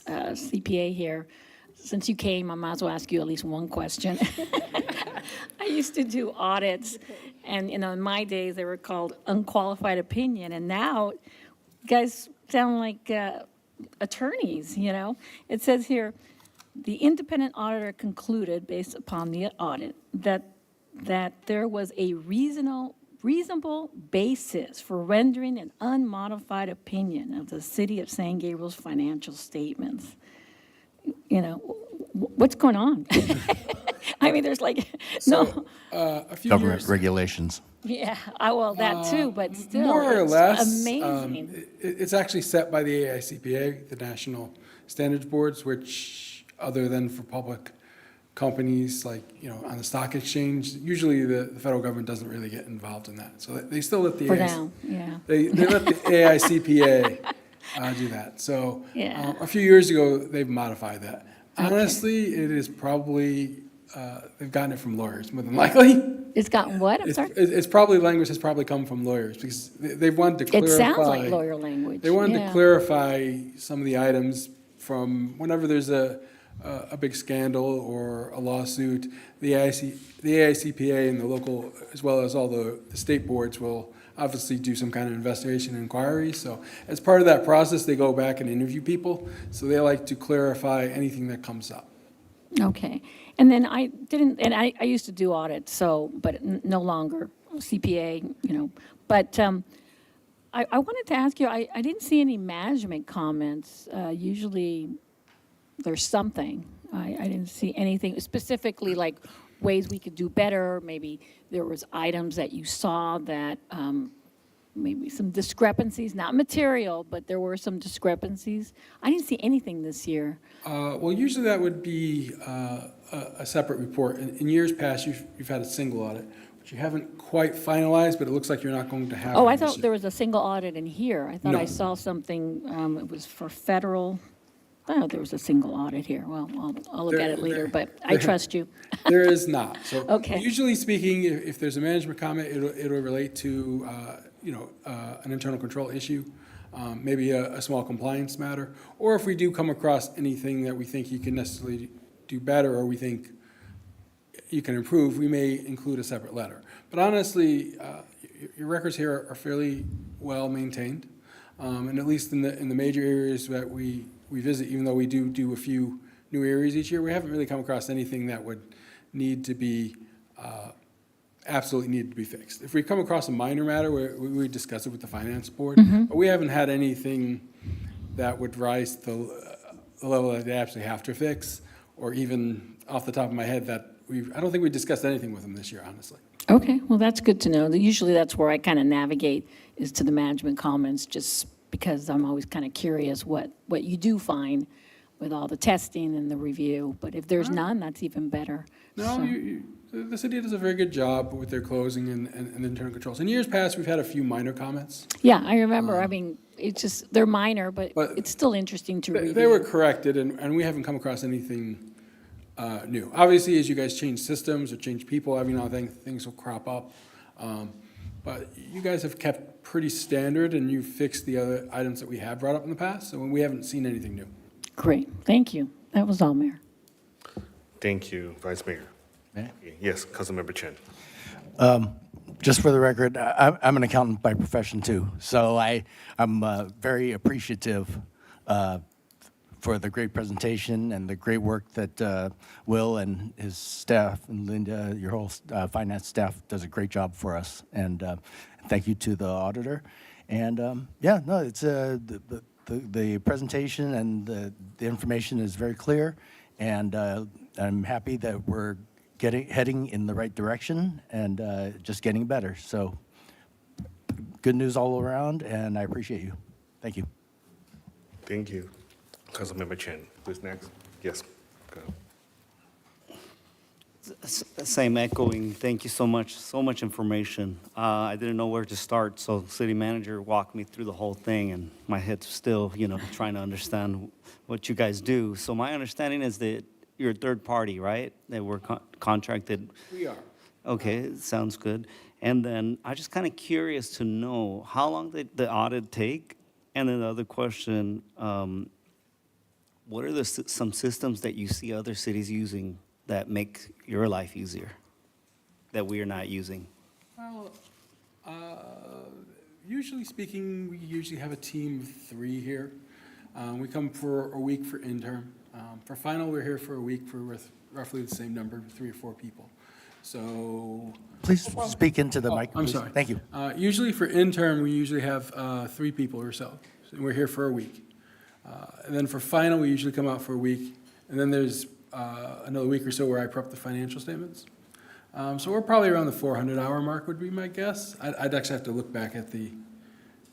CPA here, since you came, I might as well ask you at least one question. I used to do audits, and, you know, in my days, they were called unqualified opinion, and now you guys sound like attorneys, you know? It says here, the independent auditor concluded, based upon the audit, that there was a reasonable basis for rendering an unmodified opinion of the City of San Gabriel's financial statements. You know, what's going on? I mean, there's like, no. A few Government years, regulations. Yeah, well, that too, but still, more or it's less, amazing. it's actually set by the AICPA, the National Standards Boards, which, other than for public companies like, you know, on the stock exchange, usually the federal government doesn't really get involved in that. So they still let the For now, yeah. They let the AICPA do that. So Yeah. a few years ago, they've modified that. Honestly, it is probably, they've gotten it from lawyers, more than likely. It's gotten what? I'm sorry? It's probably, language has probably come from lawyers, because they've wanted to It clarify. sounds like lawyer language. They wanted yeah. to clarify some of the items from whenever there's a big scandal or a lawsuit, the AICPA and the local, as well as all the state boards, will obviously do some kind of investigation and inquiry. So as part of that process, they go back and interview people. So they like to clarify anything that comes up. Okay. And then I didn't, and I used to do audits, so, but no longer CPA, you know. But I wanted to ask you, I didn't see any management comments. Usually there's something. I didn't see anything specifically like ways we could do better. Maybe there was items that you saw that maybe some discrepancies, not material, but there were some discrepancies. I didn't see anything this year. Well, usually that would be a separate report. In years past, you've had a single audit, which you haven't quite finalized, but it looks like you're not going to have. Oh, one I this thought year. there was a single audit in here. I thought No. I saw something, it was for federal. I thought there was a single audit here. Well, I'll look at it later, but I trust you. There is not. So Okay. usually speaking, if there's a management comment, it'll relate to, an internal control issue, maybe a small compliance matter, or if we do come across anything that we think you can necessarily do better or we think you can improve, we may include a separate letter. But honestly, your records here are fairly well maintained, and at least in the major areas that we visit, even though we do a few new areas each year, we haven't really come across anything that would need to be, absolutely needed to be fixed. If we come across a minor matter, we discuss it with the finance board, but we haven't had anything that would rise to the level that they actually have to fix, or even off the top of my head that I don't think we discussed anything with them this year, honestly. Okay, well, that's good to know. Usually that's where I kind of navigate, is to the management comments, just because I'm always kind of curious what you do find with all the testing and the review. But if there's none, that's even better. No, So- the city does a very good job with their closing and the internal controls. In years past, we've had a few minor comments. Yeah, I remember. I mean, it's just, they're minor, but it's still interesting to review. They were corrected, and we haven't come across anything new. Obviously, as you guys change systems or change people, every now and then things will crop up. But you guys have kept pretty standard, and you've fixed the other items that we have brought up in the past, so we haven't seen anything new. Great, thank you. That was all, Mayor. Thank you, Vice Mayor. May Yes, Councilmember Chen. Just for the record, I'm an accountant by profession too, so I'm very appreciative for the great presentation and the great work that Will and his staff and Linda, your whole finance staff does a great job for us. And thank you to the auditor. And it's the presentation and the information is very clear. And I'm happy that we're heading in the right direction and just getting better. So good news all around, and I appreciate you. Thank you. Thank you. Councilmember Chen, who's next? Yes, go. Same echoing. Thank you so much. So much information. I didn't know where to start, so city manager walked me through the whole thing, and my head's still, trying to understand what you guys do. So my understanding is that you're a third party, right? That we're contracted. We are. Okay, sounds good. And then I'm just kind of curious to know, how long did the audit take? And then the other question, what are some systems that you see other cities using that make your life easier, that we are not using? Well, usually speaking, we usually have a team of 3 here. We come for a week for intern. For final, we're here for a week for roughly the same number, 3 or 4 people. So. Please speak into the mic. I'm please. sorry. Thank you. Usually for intern, we usually have 3 people or so. So we're here for a week. And then for final, we usually come out for a week. And then there's another week or so where I prep the financial statements. So we're probably around the 400-hour mark would be my guess. I'd actually have to look back at the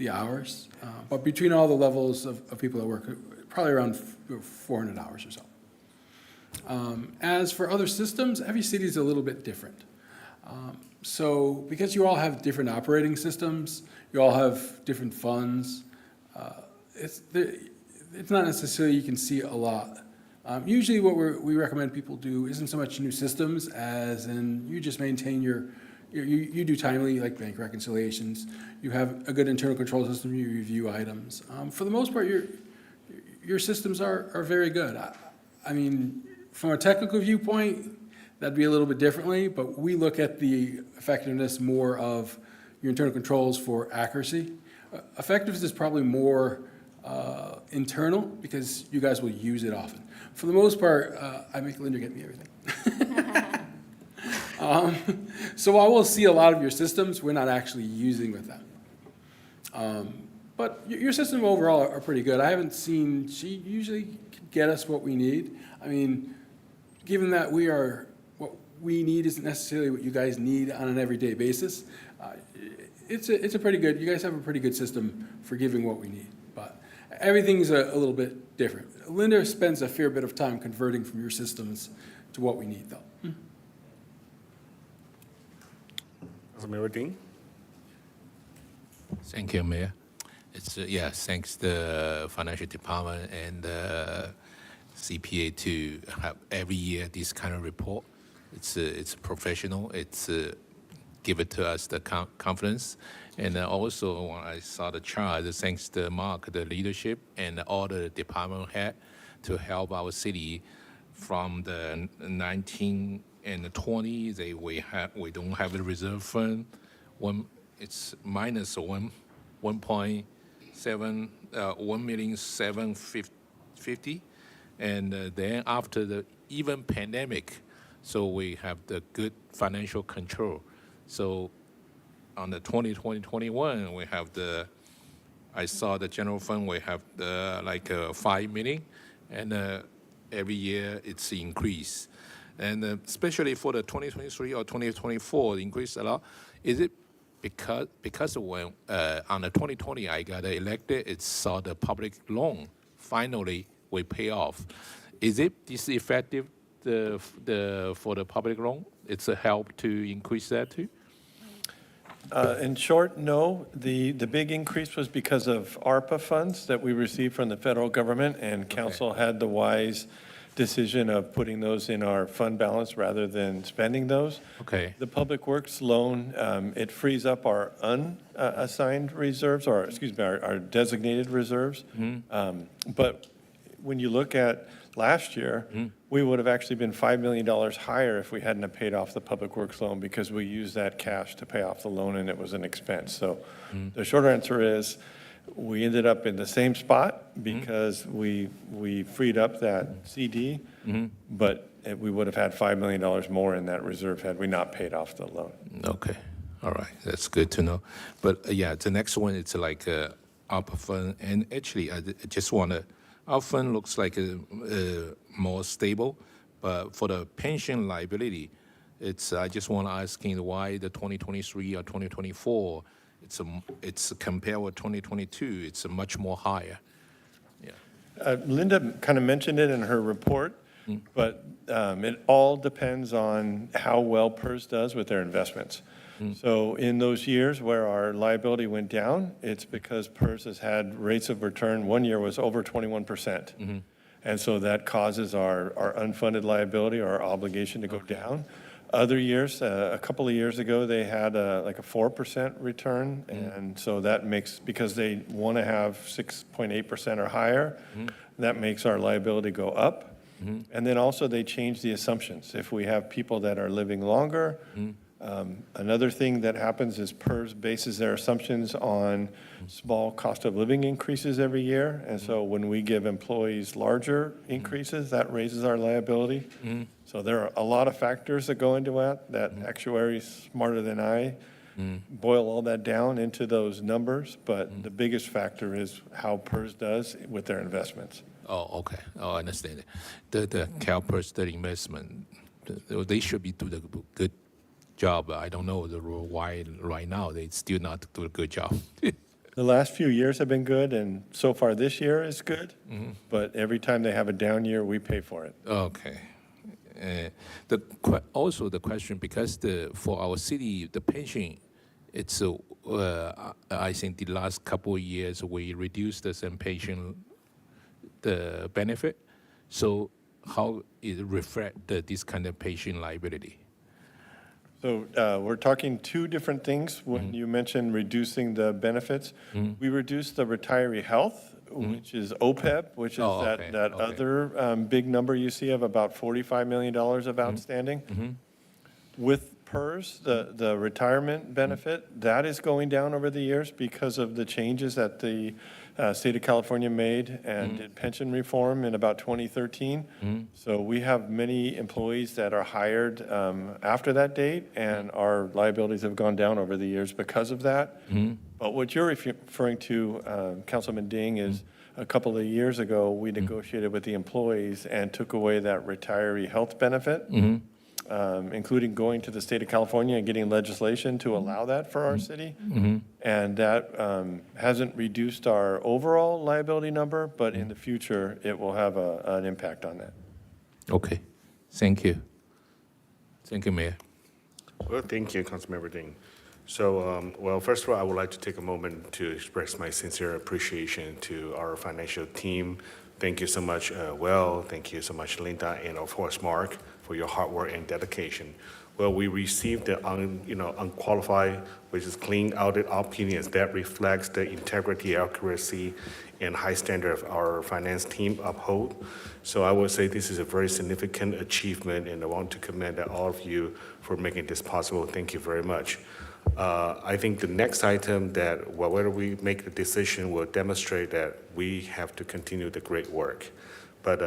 hours. But between all the levels of people that work, probably around 400 hours or so. As for other systems, every city is a little bit different. So because you all have different operating systems, you all have different funds, it's not necessarily you can see a lot. Usually what we recommend people do isn't so much new systems as in you just maintain you do timely, like bank reconciliations. You have a good internal control system, you review items. For the most part, your systems are very good. I mean, from a technical viewpoint, that'd be a little bit differently, but we look at the effectiveness more of your internal controls for accuracy. Effectiveness is probably more internal because you guys will use it often. For the most part, I make Linda get me everything. So while we'll see a lot of your systems, we're not actually using with them. But your system overall are pretty good. I haven't seen, she usually can get us what we need. I mean, given that what we need isn't necessarily what you guys need on an everyday basis, it's a pretty good, you guys have a pretty good system for giving what we need. But everything's a little bit different. Linda spends a fair bit of time converting from your systems to what we need, though. Councilmember Dean? Thank you, Mayor. It's, thanks the financial department and CPA to have every year this kind of report. It's professional. It's give it to us the confidence. And also when I saw the chart, thanks to Mark, the leadership and all the department head to help our city from the 19 and the 20, we don't have a reserve fund. It's minus 1.7 1,750,000, and then after the even pandemic, so we have the good financial control. So on the 2020-21, we have I saw the general fund, we have the 5 million, and every year it's increased. And especially for the 2023 or 2024, increased a lot. Is it because when on the 2020 I got elected, it saw the public loan finally will pay off. Is this effective for the public loan? It's a help to increase that too? In short, no. The big increase was because of ARPA funds that we received from the federal government, and council had the wise decision of putting those in our fund balance rather than spending those. Okay. The Public Works loan, it frees up our unassigned reserves, or excuse me, our designated reserves. But when you look at last year, we would have actually been $5 million higher if we hadn't have paid off the Public Works loan, because we used that cash to pay off the loan and it was an expense. So the short answer is we ended up in the same spot because we freed up that CD, but we would have had $5 million more in that reserve had we not paid off the loan. Okay. All right. That's good to know. But the next one, it's like ARPA fund. And actually, I just want to, our fund looks like more stable, but for the pension liability, I just want to asking why the 2023 or 2024, it's compared with 2022, it's much more higher. Linda kind of mentioned it in her report. But it all depends on how well PERS does with their investments. So in those years where our liability went down, it's because PERS has had rates of return, one year was over 21%. And so that causes our unfunded liability, our obligation to go down. Other years, a couple of years ago, they had like a 4% return. And so that makes, because they want to have 6.8% or higher, that makes our liability go up. And then also they change the assumptions. If we have people that are living longer, another thing that happens is PERS bases their assumptions on small cost of living increases every year. And so when we give employees larger increases, that raises our liability. So there are a lot of factors that go into that actuaries smarter than I boil all that down into those numbers. But the biggest factor is how PERS does with their investments. Oh, okay. Oh, I understand. The CalPERS, the investment, they should be doing a good job. I don't know why right now they still not do a good job. The last few years have been good, and so far this year is good. But every time they have a down year, we pay for it. Okay. Also the question, because for our city, the pension, it's I think the last couple of years we reduced the same pension, the benefit. So how it reflect this kind of pension liability? So we're talking two different things. When you mentioned reducing the benefits, we reduced the retiree health, which is OPEB, which is other big number you see of about $45 million of outstanding. With PERS, the retirement benefit, that is going down over the years because of the changes that the state of California made and did pension reform in about 2013. So we have many employees that are hired after that date, and our liabilities have gone down over the years because of that. But what you're referring to, Councilman Ding, is a couple of years ago, we negotiated with the employees and took away that retiree health benefit. Including going to the state of California and getting legislation to allow that for our city. And that hasn't reduced our overall liability number, but in the future, it will have an impact on that. Okay. Thank you. Thank you, Mayor. Well, thank you, Councilmember Ding. So, well, first of all, I would like to take a moment to express my sincere appreciation to our financial team. Thank you so much, Will. Thank you so much, Linda, and of course, Mark, for your hard work and dedication. Well, we received the unqualified, which is clean audit opinions that reflects the integrity, accuracy, and high standard of our finance team uphold. So I would say this is a very significant achievement, and I want to commend all of you for making this possible. Thank you very much. I think the next item that, whether we make the decision, will demonstrate that we have to continue the great work. But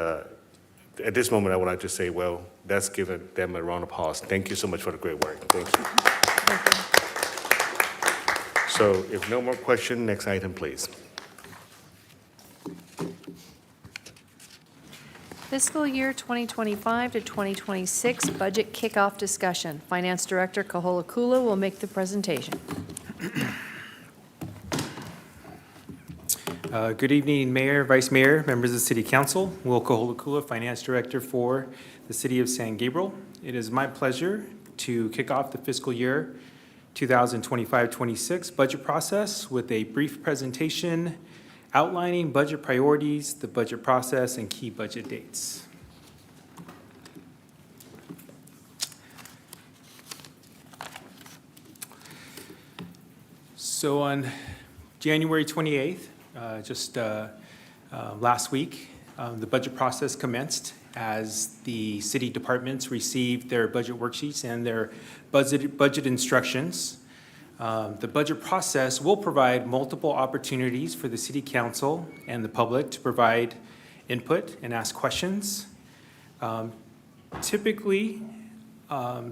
at this moment, I would like to say, well, let's give them a round of applause. Thank you so much for the great work. Thank you. So if no more questions, next item, please. Fiscal year 2025 to 2026 budget kickoff discussion. Finance Director Kaholakula will make the presentation. Good evening, Mayor, Vice Mayor, members of the City Council. Will Kaholakula, Finance Director for the City of San Gabriel. It is my pleasure to kick off the fiscal year 2025-26 budget process with a brief presentation outlining budget priorities, the budget process, and key budget dates. So on January 28th, last week, the budget process commenced as the city departments received their budget worksheets and their budget instructions. The budget process will provide multiple opportunities for the city council and the public to provide input and ask questions. Typically,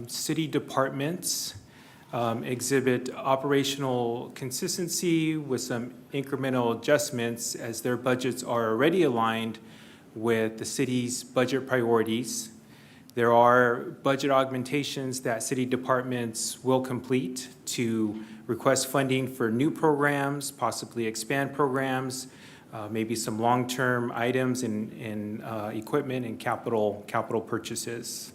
city departments exhibit operational consistency with some incremental adjustments as their budgets are already aligned with the city's budget priorities. There are budget augmentations that city departments will complete to request funding for new programs, possibly expand programs, maybe some long-term items in equipment and capital purchases.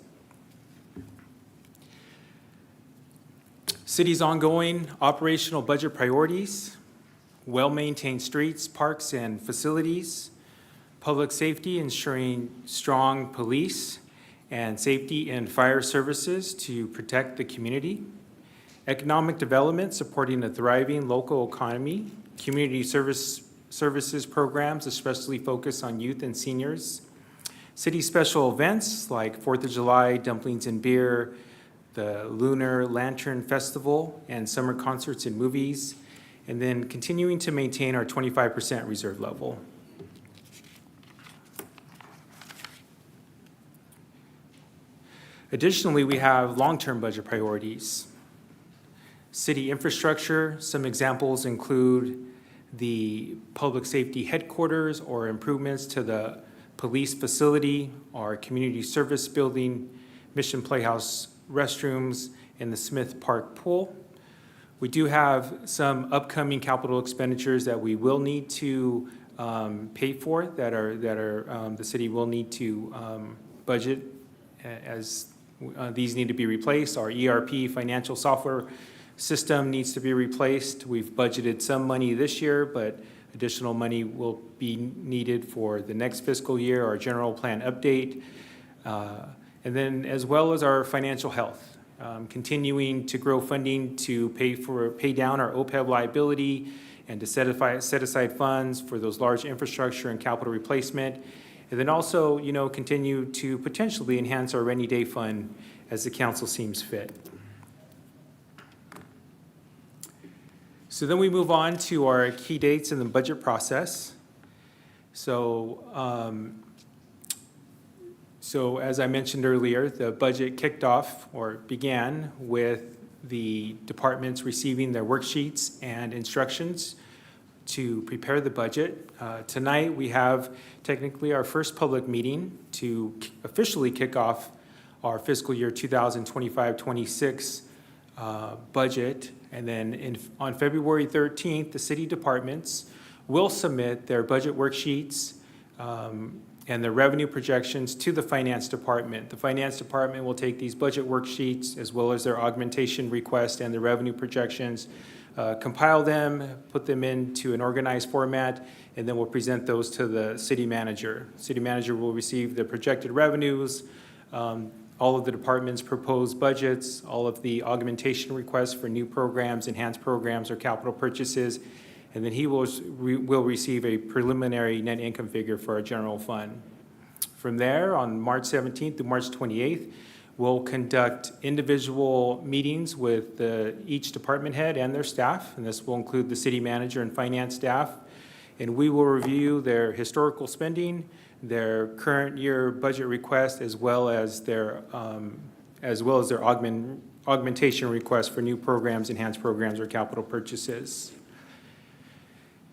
City's ongoing operational budget priorities: well-maintained streets, parks, and facilities; public safety, ensuring strong police and safety and fire services to protect the community; economic development, supporting a thriving local economy; community services programs, especially focused on youth and seniors; city special events like 4th of July, Dumplings and Beer, the Lunar Lantern Festival, and summer concerts and movies; and then continuing to maintain our 25% reserve level. Additionally, we have long-term budget priorities. City infrastructure, some examples include the public safety headquarters or improvements to the police facility, our community service building, Mission Playhouse restrooms, and the Smith Park pool. We do have some upcoming capital expenditures that we will need to pay for, the city will need to budget as these need to be replaced. Our ERP financial software system needs to be replaced. We've budgeted some money this year, but additional money will be needed for the next fiscal year, our general plan update, and then as well as our financial health. Continuing to grow funding to pay down our OPEB liability and to set aside funds for those large infrastructure and capital replacement. And then also, continue to potentially enhance our rainy day fund as the council seems fit. So then we move on to our key dates in the budget process. So as I mentioned earlier, the budget kicked off or began with the departments receiving their worksheets and instructions to prepare the budget. Tonight, we have technically our first public meeting to officially kick off our fiscal year 2025-26 budget. And then on February 13th, the city departments will submit their budget worksheets and their revenue projections to the finance department. The finance department will take these budget worksheets as well as their augmentation request and the revenue projections, compile them, put them into an organized format, and then we'll present those to the city manager. City manager will receive the projected revenues, all of the department's proposed budgets, all of the augmentation requests for new programs, enhanced programs, or capital purchases, and then he will receive a preliminary net income figure for our general fund. From there, on March 17th to March 28th, we'll conduct individual meetings with each department head and their staff, and this will include the city manager and finance staff. And we will review their historical spending, their current year budget request, as well as their augmentation requests for new programs, enhanced programs, or capital purchases.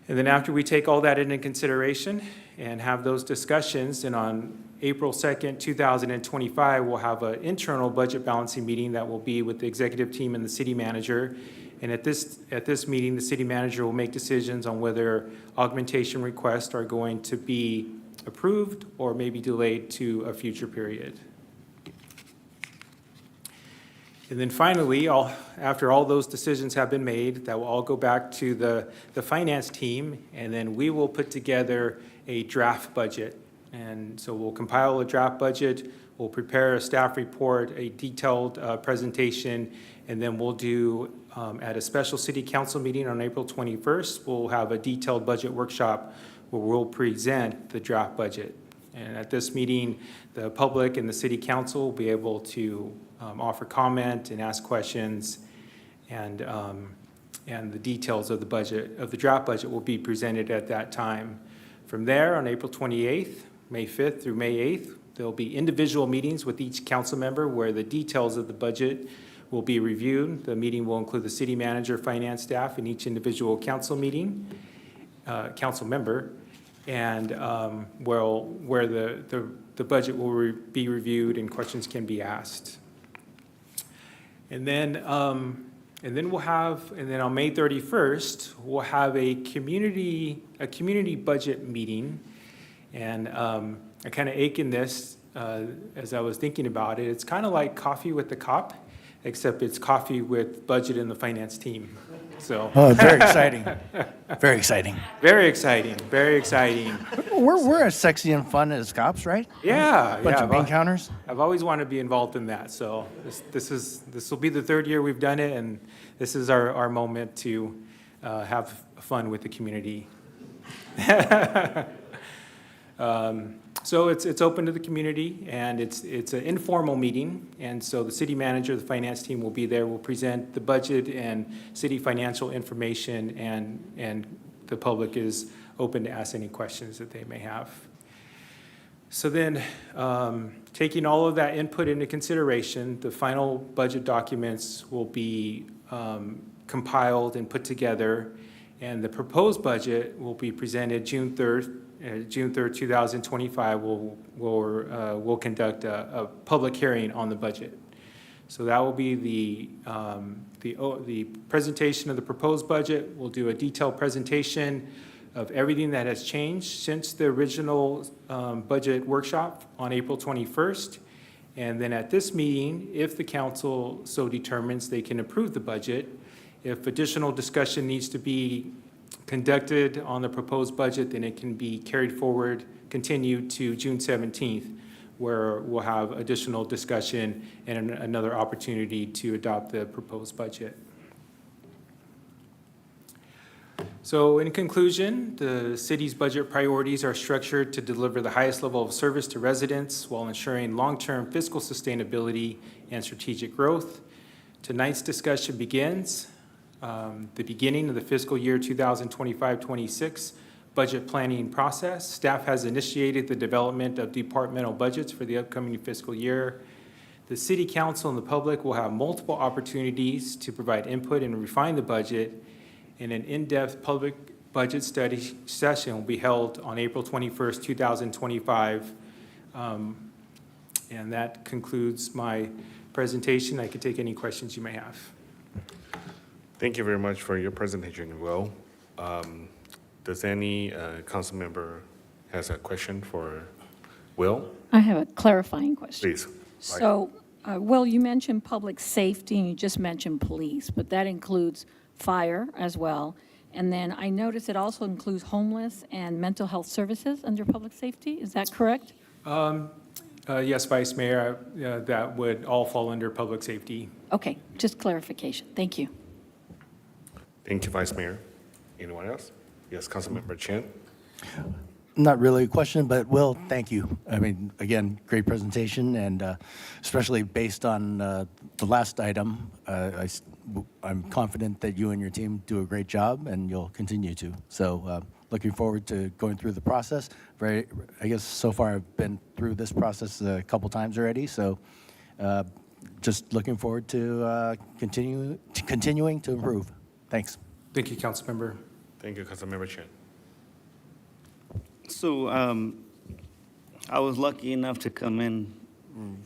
And then after we take all that into consideration and have those discussions, and on April 2nd, 2025, we'll have an internal budget balancing meeting that will be with the executive team and the city manager. And at this meeting, the city manager will make decisions on whether augmentation requests are going to be approved or maybe delayed to a future period. And then finally, after all those decisions have been made, that will all go back to the finance team, and then we will put together a draft budget. And so we'll compile a draft budget, we'll prepare a staff report, a detailed presentation, and then we'll do, at a special city council meeting on April 21st, we'll have a detailed budget workshop where we'll present the draft budget. And at this meeting, the public and the city council will be able to offer comment and ask questions, and the details of the budget, of the draft budget, will be presented at that time. From there, on April 28th, May 5th through May 8th, there'll be individual meetings with each council member where the details of the budget will be reviewed. The meeting will include the city manager, finance staff, and each individual council council member, and where the budget will be reviewed and questions can be asked. And then And then on May 31st, we'll have a community budget meeting. And I kind of ache in this as I was thinking about it. It's kind of like coffee with the cop, except it's coffee with budget and the finance team. So. Oh, very exciting. Very exciting. Very exciting, very exciting. We're as sexy and fun as cops, right? Yeah. Bunch yeah, of bean counters. I've always wanted to be involved in that, so this will be the third year we've done it, and this is our moment to have fun with the community. So it's open to the community, and it's an informal meeting, and so the city manager, the finance team will be there. We'll present the budget and city financial information, and the public is open to ask any questions that they may have. So then, taking all of that input into consideration, the final budget documents will be compiled and put together, and the proposed budget will be presented June 3rd, 2025. We'll conduct a public hearing on the budget. So that will be the presentation of the proposed budget. We'll do a detailed presentation of everything that has changed since the original budget workshop on April 21st. And then at this meeting, if the council so determines, they can approve the budget. If additional discussion needs to be conducted on the proposed budget, then it can be carried forward, continued to June 17th, where we'll have additional discussion and another opportunity to adopt the proposed budget. So in conclusion, the city's budget priorities are structured to deliver the highest level of service to residents while ensuring long-term fiscal sustainability and strategic growth. Tonight's discussion begins the beginning of the fiscal year 2025-26 budget planning process. Staff has initiated the development of departmental budgets for the upcoming fiscal year. The City Council and the public will have multiple opportunities to provide input and refine the budget, and an in-depth public budget study session will be held on April 21st, 2025. And that concludes my presentation. I could take any questions you may have. Thank you very much for your presentation, Will. Does any council member has a question for Will? I have a clarifying question. Please. So, Will, you mentioned public safety, and you just mentioned police, but that includes fire as well. And then I noticed it also includes homeless and mental health services under public safety. Is that correct? Yes, Vice Mayor, that would all fall under public safety. Okay, just clarification. Thank you. Thank you, Vice Mayor. Anyone else? Yes, Councilmember Chen. Not really a question, but Will, thank you. I mean, again, great presentation, and especially based on the last item, I'm confident that you and your team do a great job, and you'll continue to. So looking forward to going through the process. I guess so far I've been through this process a couple times already, so just looking forward to continuing to improve. Thanks. Thank you, Councilmember. Thank you, Councilmember Chen. So I was lucky enough to come in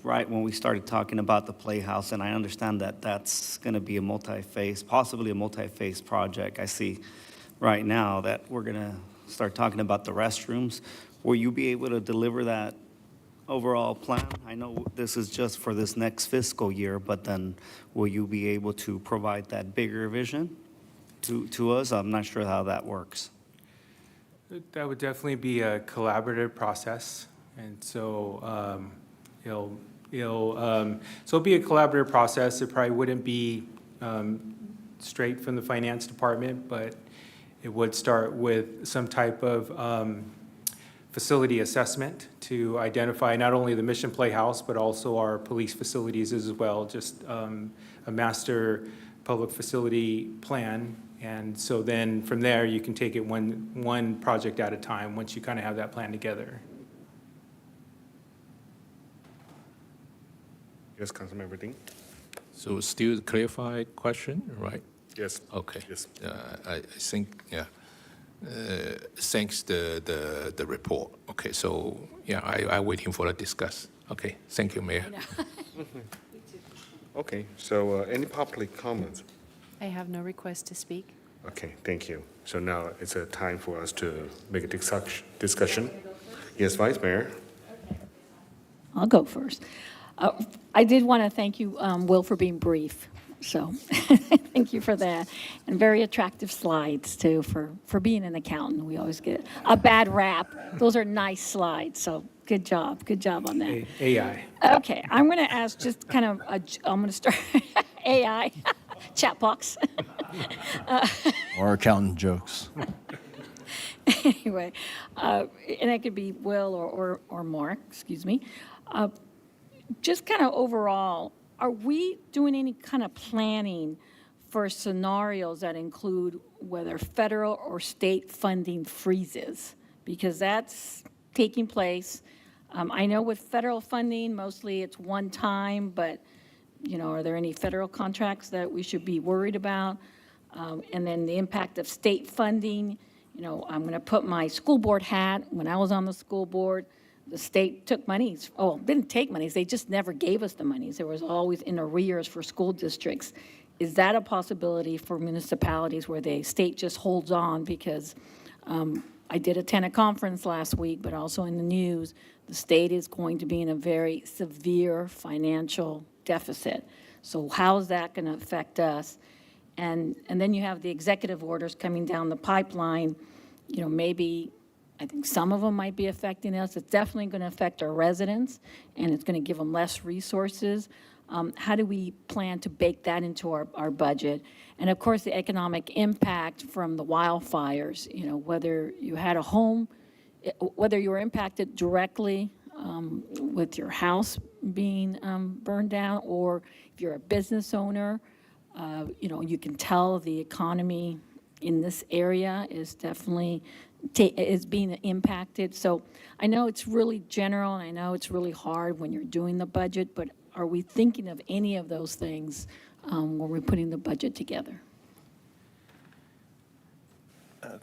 right when we started talking about the Playhouse, and I understand that that's going to be a multi-phase, possibly a multi-phase project. I see right now that we're going to start talking about the restrooms. Will you be able to deliver that overall plan? I know this is just for this next fiscal year, but then will you be able to provide that bigger vision to us? I'm not sure how that works. That would definitely be a collaborative process, and so it'll be a collaborative process. It probably wouldn't be straight from the finance department, but it would start with some type of facility assessment to identify not only the Mission Playhouse, but also our police facilities as well, just a master public facility plan. And so then from there, you can take it one project at a time once you kind of have that plan together. Yes, Councilmember Ding. So still clarify question, right? Yes. Okay. Yes. I think, yeah. Thanks the report. Okay, so yeah, I'm waiting for the discuss. Okay, thank you, Mayor. Okay, so any public comments? I have no request to speak. Okay, thank you. So now it's a time for us to make a discussion. Yes, Vice Mayor? I'll go first. I did want to thank you, Will, for being brief. So thank you for that. And very attractive slides, too, for being an accountant. We always get a bad rap. Those are nice slides, so good job. Good job on that. AI. Okay, I'm going to ask just kind of, I'm going to start AI, chat box. Or accountant jokes. Anyway, and it could be Will or Mark, excuse me. Just kind of overall, are we doing any kind of planning for scenarios that include whether federal or state funding freezes? Because that's taking place. I know with federal funding, mostly it's one time, but, you know, are there any federal contracts that we should be worried about? And then the impact of state funding, you know, I'm going to put my school board hat. When I was on the school board, the state took monies. Oh, didn't take monies. They just never gave us the monies. There was always in arrears for school districts. Is that a possibility for municipalities where the state just holds on? Because I did attend a conference last week, but also in the news, the state is going to be in a very severe financial deficit. So how is that going to affect us? And then you have the executive orders coming down the pipeline. You know, maybe, I think some of them might be affecting us. It's definitely going to affect our residents, and it's going to give them less resources. How do we plan to bake that into our budget? And of course, the economic impact from the wildfires, you know, whether you had a home, whether you were impacted directly with your house being burned down, or if you're a business owner, you know, you can tell the economy in this area is definitely is being impacted. So I know it's really general, and I know it's really hard when you're doing the budget, but are we thinking of any of those things when we're putting the budget together?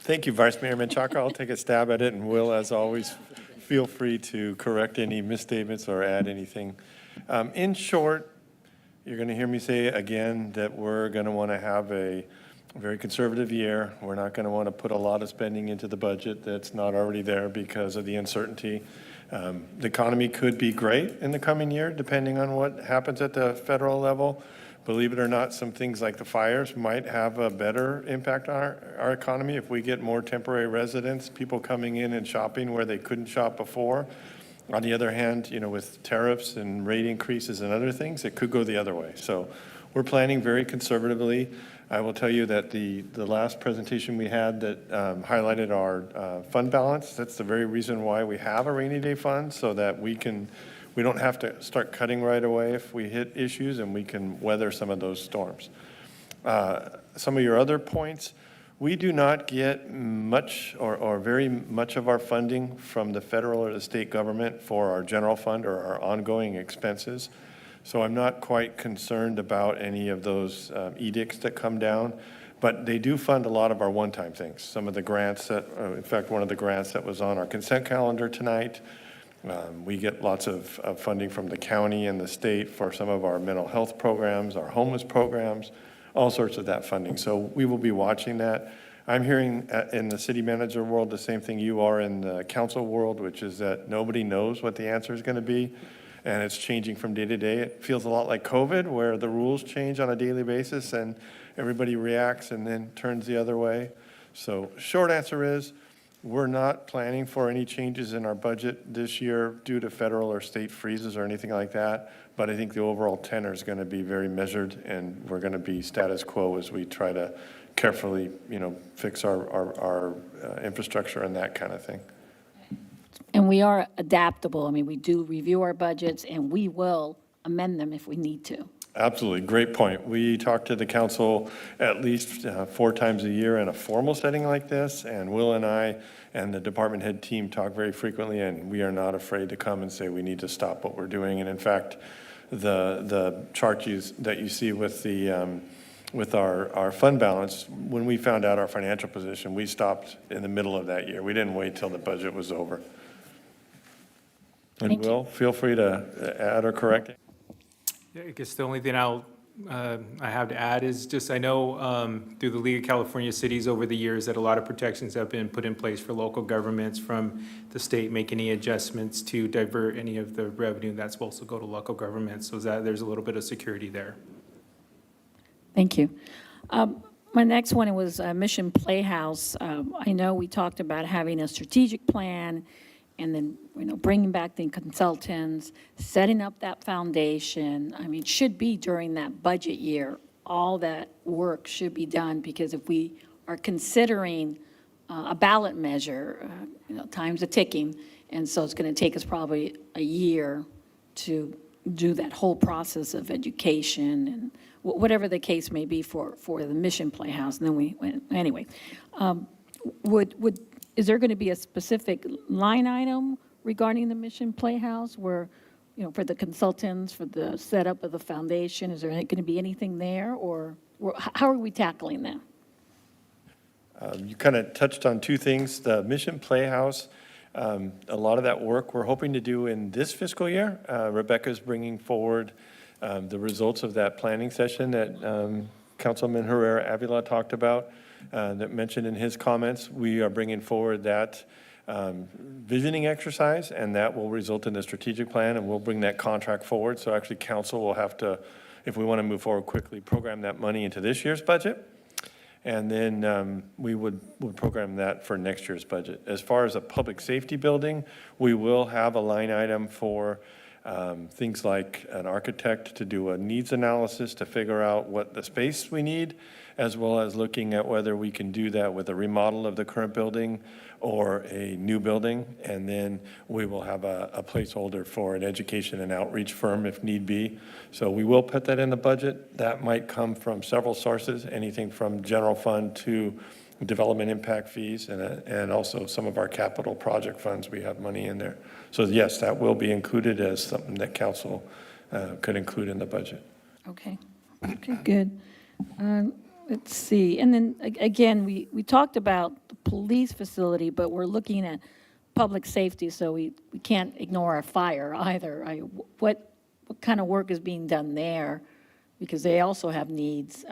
Thank you, Vice Mayor Menchaca. I'll take a stab at it, and Will, as always, feel free to correct any misstatements or add anything. In short, you're going to hear me say again that we're going to want to have a very conservative year. We're not going to want to put a lot of spending into the budget that's not already there because of the uncertainty. The economy could be great in the coming year, depending on what happens at the federal level. Believe it or not, some things like the fires might have a better impact on our economy if we get more temporary residents, people coming in and shopping where they couldn't shop before. On the other hand, you know, with tariffs and rate increases and other things, it could go the other way. So we're planning very conservatively. I will tell you that the last presentation we had that highlighted our fund balance, that's the very reason why we have a rainy day fund, so that we don't have to start cutting right away if we hit issues, and we can weather some of those storms. Some of your other points, we do not get much or very much of our funding from the federal or the state government for our general fund or our ongoing expenses. So I'm not quite concerned about any of those edicts that come down, but they do fund a lot of our one-time things. Some of the grants that, in fact, one of the grants that was on our consent calendar tonight, we get lots of funding from the county and the state for some of our mental health programs, our homeless programs, all sorts of that funding. So we will be watching that. I'm hearing in the city manager world the same thing you are in the council world, which is that nobody knows what the answer is going to be, and it's changing from day to day. It feels a lot like COVID, where the rules change on a daily basis and everybody reacts and then turns the other way. So short answer is, we're not planning for any changes in our budget this year due to federal or state freezes or anything like that. But I think the overall tenor is going to be very measured, and we're going to be status quo as we try to carefully, you know, fix our infrastructure and that kind of thing. And we are adaptable. I mean, we do review our budgets, and we will amend them if we need to. Absolutely. Great point. We talk to the council at least 4 times a year in a formal setting like this, and Will and I and the department head team talk very frequently, and we are not afraid to come and say we need to stop what we're doing. And in fact, the chart that you see with the with our fund balance, when we found out our financial position, we stopped in the middle of that year. We didn't wait till the budget was over. And Will, feel free to add or correct. I guess the only thing I'll I have to add is just, I know through the League of California Cities over the years that a lot of protections have been put in place for local governments from the state making any adjustments to divert any of the revenue that's supposed to go to local governments, so that there's a little bit of security there. Thank you. My next one was Mission Playhouse. I know we talked about having a strategic plan and then, bringing back the consultants, setting up that foundation. I mean, it should be during that budget year. All that work should be done, because if we are considering a ballot measure, time's a ticking, and so it's going to take us probably a year to do that whole process of education and whatever the case may be for the Mission Playhouse. And then we went, anyway. Is there going to be a specific line item regarding the Mission Playhouse where, for the consultants, for the setup of the foundation? Is there going to be anything there, or how are we tackling that? You kind of touched on two things. The Mission Playhouse, a lot of that work we're hoping to do in this fiscal year. Rebecca's bringing forward the results of that planning session that Councilman Herrera Avila talked about, that mentioned in his comments. We are bringing forward that visioning exercise, and that will result in a strategic plan, and we'll bring that contract forward. So actually, council will have to, if we want to move forward quickly, program that money into this year's budget. And then we would program that for next year's budget. As far as a public safety building, we will have a line item for things like an architect to do a needs analysis to figure out what the space we need, as well as looking at whether we can do that with a remodel of the current building or a new building. And then we will have a placeholder for an education and outreach firm if need be. So we will put that in the budget. That might come from several sources, anything from general fund to development impact fees, and also some of our capital project funds, we have money in there. So yes, that will be included as something that council could include in the budget. Okay, good. Let's see, and then again, we talked about the police facility, but we're looking at public safety, so we can't ignore our fire either. What kind of work is being done there? Because they also have needs.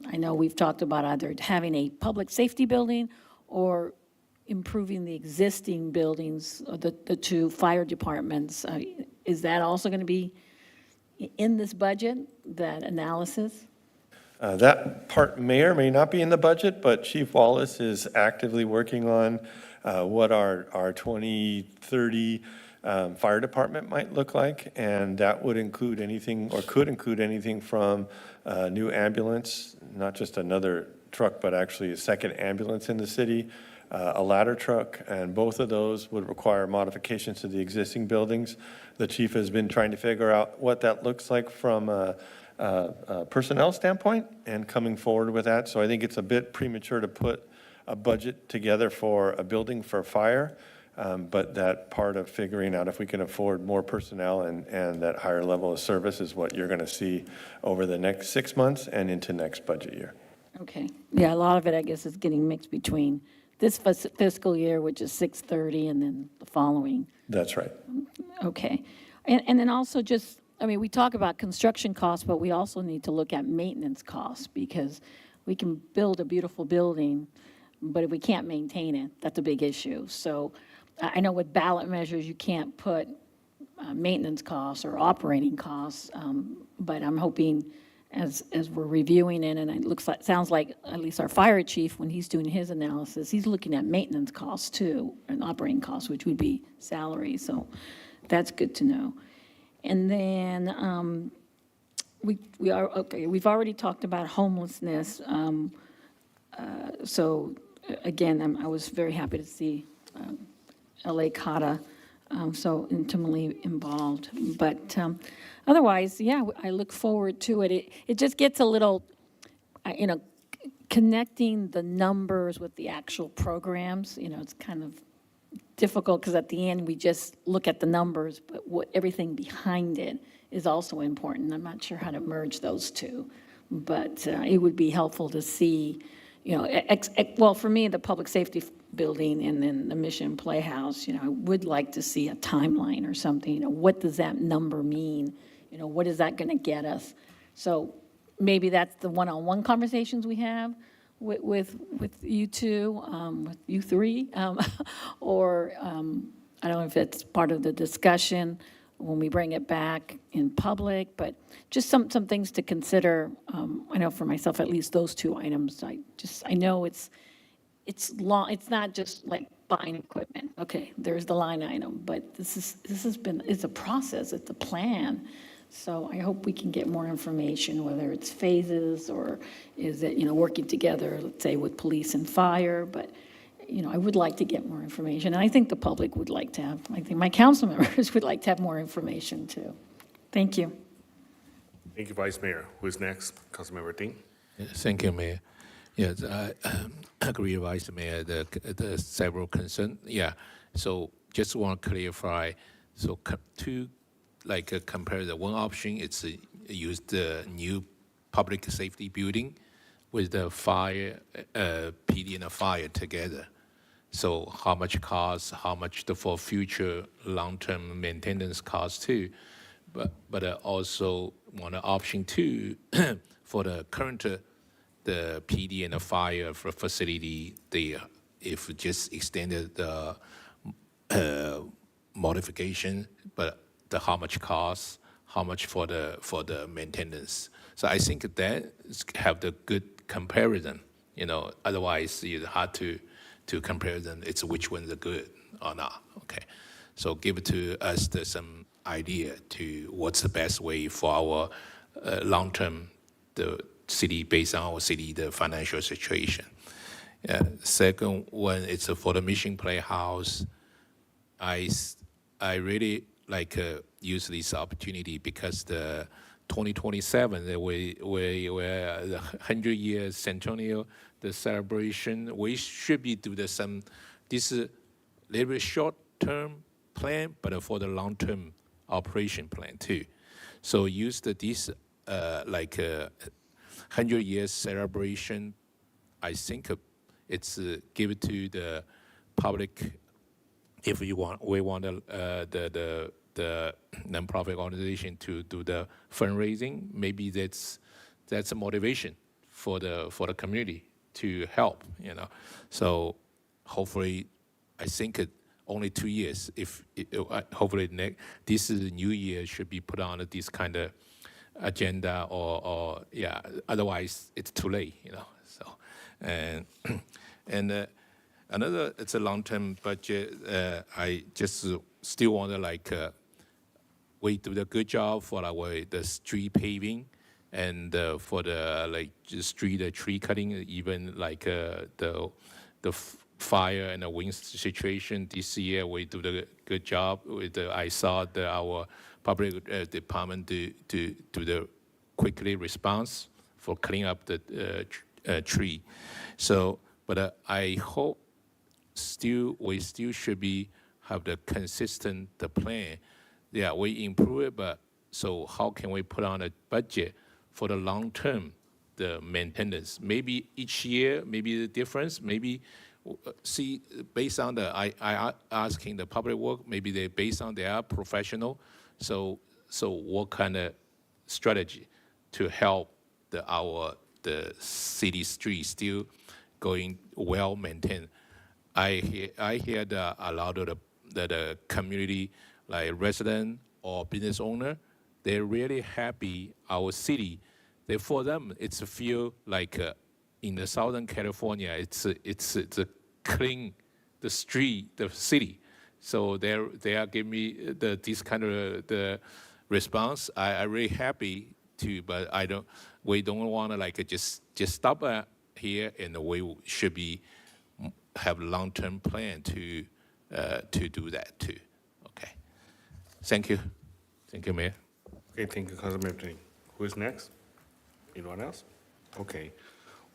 I know we've talked about either having a public safety building or improving the existing buildings, the two fire departments. Is that also going to be in this budget, that analysis? That part may or may not be in the budget, but Chief Wallace is actively working on what our 2030 fire department might look like, and that would include anything, or could include anything from a new ambulance, not just another truck, but actually a second ambulance in the city, a ladder truck, and both of those would require modifications to the existing buildings. The chief has been trying to figure out what that looks like from a personnel standpoint and coming forward with that. So I think it's a bit premature to put a budget together for a building for fire, but that part of figuring out if we can afford more personnel and that higher level of service is what you're going to see over the next 6 months and into next budget year. Okay, yeah, a lot of it, I guess, is getting mixed between this fiscal year, which is 6/30, and then the following. That's right. Okay, and then also just, I mean, we talk about construction costs, but we also need to look at maintenance costs, because we can build a beautiful building, but if we can't maintain it, that's a big issue. So I know with ballot measures, you can't put maintenance costs or operating costs, but I'm hoping as we're reviewing it, and it sounds like at least our fire chief, when he's doing his analysis, he's looking at maintenance costs too, and operating costs, which would be salary. So that's good to know. And then we've already talked about homelessness. So again, I was very happy to see L.A. Cotta so intimately involved. But otherwise, yeah, I look forward to it. It just gets a little, connecting the numbers with the actual programs, it's kind of difficult, because at the end, we just look at the numbers, but everything behind it is also important. I'm not sure how to merge those two, but it would be helpful to see, well, for me, the public safety building and then the Mission Playhouse, I would like to see a timeline or something. What does that number mean? What is that going to get us? So maybe that's the one-on-one conversations we have with you two, with you three, or I don't know if it's part of the discussion when we bring it back in public, but just some things to consider. I know for myself, at least those two items, I know it's long, it's not just like buying equipment. Okay, there's the line item, but it's a process, it's a plan. So I hope we can get more information, whether it's phases or is it, working together, let's say with police and fire, but, I would like to get more information. And I think the public would like to have, I think my council members would like to have more information too. Thank you. Thank you, Vice Mayor. Who's next? Councilmember Dean? Thank you, Mayor. Yes, I agree, Vice Mayor, the several concerns. Yeah, so just want to clarify. So compare the one option, it's use the new public safety building with the fire, PD and the fire together. So how much cost, how much for future long-term maintenance cost too. But also want an option two for the current, the PD and the fire for facility, if just extended the modification, but how much cost, how much for the maintenance. So I think that have the good comparison. Otherwise it's hard to compare them. It's which one's good or not. Okay, so give it to us some idea to what's the best way for our long-term the city based on our city the financial situation. Second one, it's for the Mission Playhouse. I really like use this opportunity because the 2027 we the 100-year centennial the celebration. We should be do this little bit short-term plan, but for the long-term operation plan too. So use this 100-year celebration. I think it's give it to the public. If we want the nonprofit organization to do the fundraising, maybe that's a motivation for the community to help. So hopefully, I think only 2 years. Hopefully this is the new year should be put on this kind of agenda or yeah. Otherwise, it's too late. So and another, it's a long-term budget. I just still want to we do the good job for the street paving and for the street tree cutting, even the fire and the wind situation. This year we do the good job. I saw our public department to do the quickly response for cleaning up the tree. So, but I hope we still should have the consistent plan. Yeah, we improve it, but so how can we put on a budget for the long term, the maintenance? Maybe each year, maybe the difference, maybe see based on I asking the public work, maybe they based on their professional. So what kind of strategy to help the city streets still going well maintained? I hear a lot of the community, like resident or business owner, they're really happy our city. For them, it's feel like in the Southern California, it's a clean the street, the city. So they are giving me this kind of the response. I really happy too, but we don't want to just stop here, and we should have long-term plan to do that too. Okay. Thank you. Thank you, Mayor. Okay, thank you, Councilmember Dean. Who is next? Anyone else? Okay.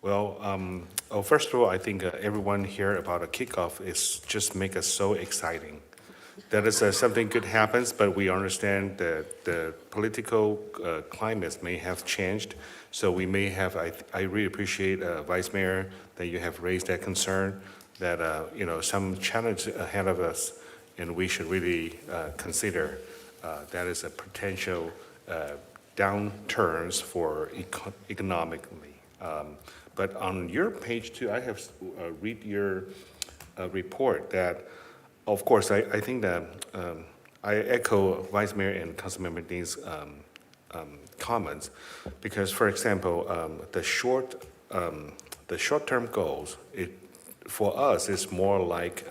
Well, first of all, I think everyone here about a kickoff is just make us so exciting. That is something good happens, but we understand that the political climates may have changed. So we may have, I really appreciate Vice Mayor that you have raised that concern that, some challenge ahead of us and we should really consider that is a potential downturns for economically. But on your page too, I have read your report that, of course, I think that I echo Vice Mayor and Councilmember Dean's comments, because, for example, the short-term goals, for us, it's more like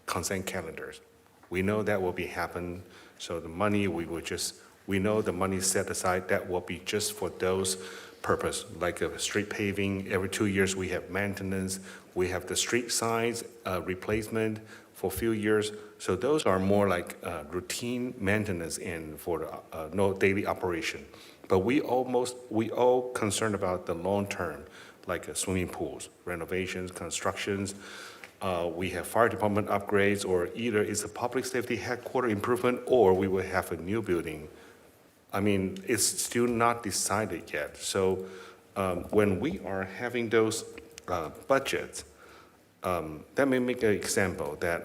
consent calendars. We know that will be happen, so the money we know the money set aside, that will be just for those purpose, like street paving. Every 2 years, we have maintenance. We have the street signs replacement for a few years. So those are more like routine maintenance and for the no daily operation. But we all concerned about the long term, like swimming pools, renovations, constructions. We have fire department upgrades, or either it's a public safety headquarters improvement, or we will have a new building. I mean, it's still not decided yet. So when we are having those budgets, let me make an example that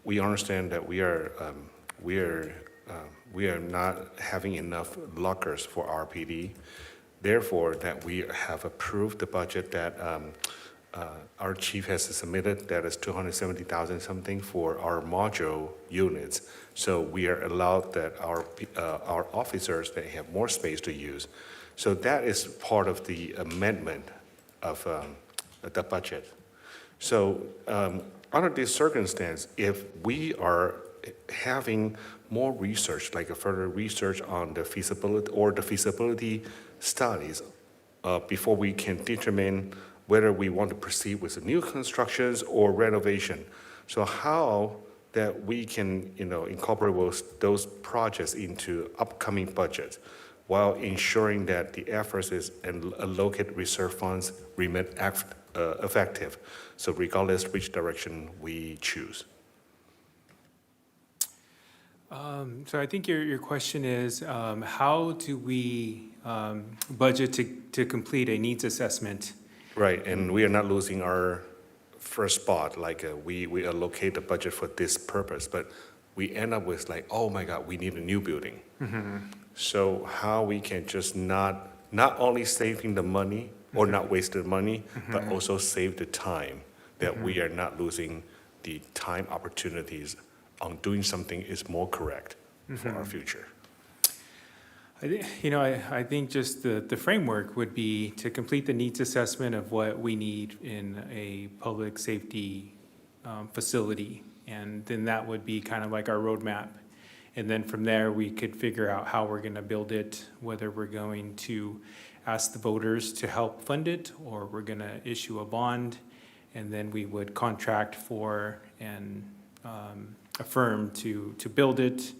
we understand that we are not having enough lockers for RPD. Therefore, that we have approved the budget that our chief has submitted, that is 270,000 something for our module units. So we are allowed that our officers, they have more space to use. So that is part of the amendment of the budget. So under this circumstance, if we are having more research, like a further research on the feasibility or the feasibility studies before we can determine whether we want to proceed with the new constructions or renovation. So how that we can, incorporate those projects into upcoming budgets while ensuring that the efforts and allocated reserve funds remain effective. So regardless which direction we choose. So I think your question is, how do we budget to complete a needs assessment? Right, and we are not losing our first spot, like we allocate the budget for this purpose, but we end up with like, oh my God, we need a new building. Mm-hmm. So how we can just not only saving the money or not waste the money, but also save the time, that we are not losing the time opportunities on doing something is more correct for our future. I think just the framework would be to complete the needs assessment of what we need in a public safety facility. And then that would be kind of like our roadmap. And then from there, we could figure out how we're going to build it, whether we're going to ask the voters to help fund it, or we're going to issue a bond, and then we would contract for a firm to build it.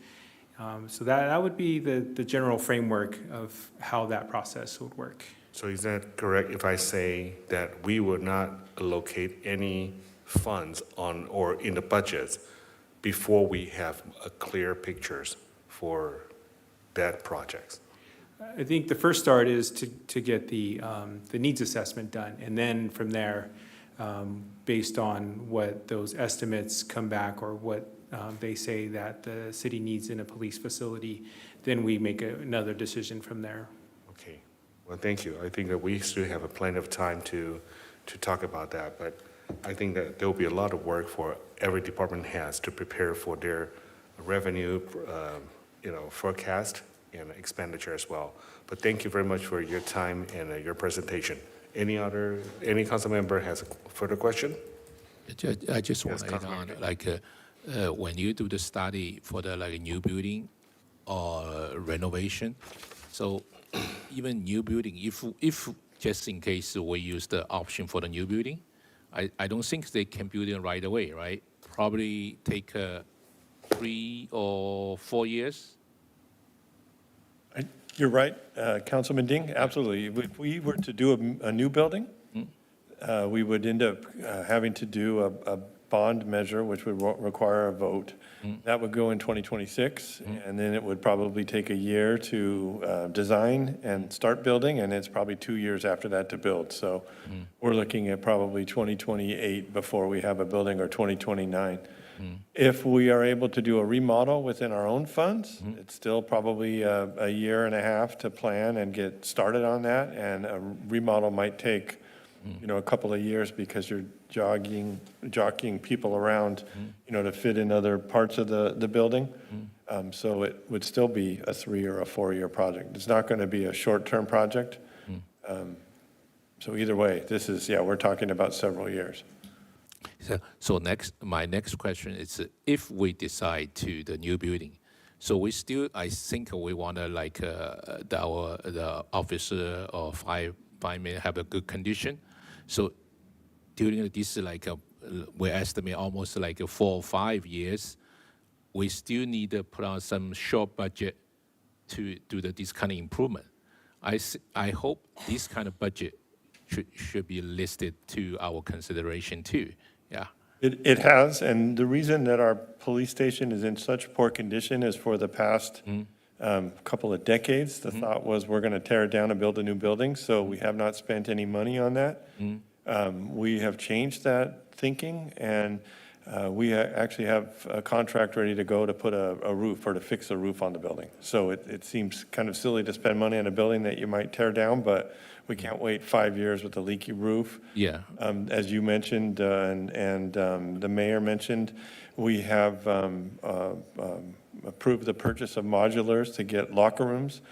So that would be the general framework of how that process would work. So is that correct if I say that we would not allocate any funds on or in the budgets before we have a clear pictures for that project? I think the first start is to get the needs assessment done, and then from there, based on what those estimates come back or what they say that the city needs in a police facility, then we make another decision from there. Okay, well, thank you. I think that we still have plenty of time to talk about that, but I think that there will be a lot of work for every department has to prepare for their revenue, forecast and expenditure as well. But thank you very much for your time and your presentation. Any council member has a further question? I just want Yes, to add on, when you do the study for the new building or renovation, so even new building, if just in case we use the option for the new building, I don't think they can build it right away, right? Probably take 3 or 4 years. You're right, Councilman Ding, absolutely. If we were to do a new building, we would end up having to do a bond measure, which would require a vote. That would go in 2026, and then it would probably take a year to design and start building, and it's probably 2 years after that to build. So we're looking at probably 2028 before we have a building, or 2029. If we are able to do a remodel within our own funds, it's still probably a year and a half to plan and get started on that. And a remodel might take, a couple of years because you're jockeying people around, to fit in other parts of the building. So it would still be a 3 or a 4-year project. It's not going to be a short-term project. So either way, this is, we're talking about several years. So my next question is, if we decide to the new building, so we still, I think we want to like the officer or fireman have a good condition. So during this we estimate almost like 4 or 5 years, we still need to put on some short budget to do this kind of improvement. I hope this kind of budget should be listed to our consideration too. Yeah. It has, and the reason that our police station is in such poor condition is for the past couple of decades, the thought was we're going to tear it down and build a new building, so we have not spent any money on that. We have changed that thinking, and we actually have a contract ready to go to put a roof or to fix a roof on the building. So it seems kind of silly to spend money on a building that you might tear down, but we can't wait 5 years with a leaky roof. Yeah. As you mentioned, and the mayor mentioned, we have approved the purchase of modulars to get locker rooms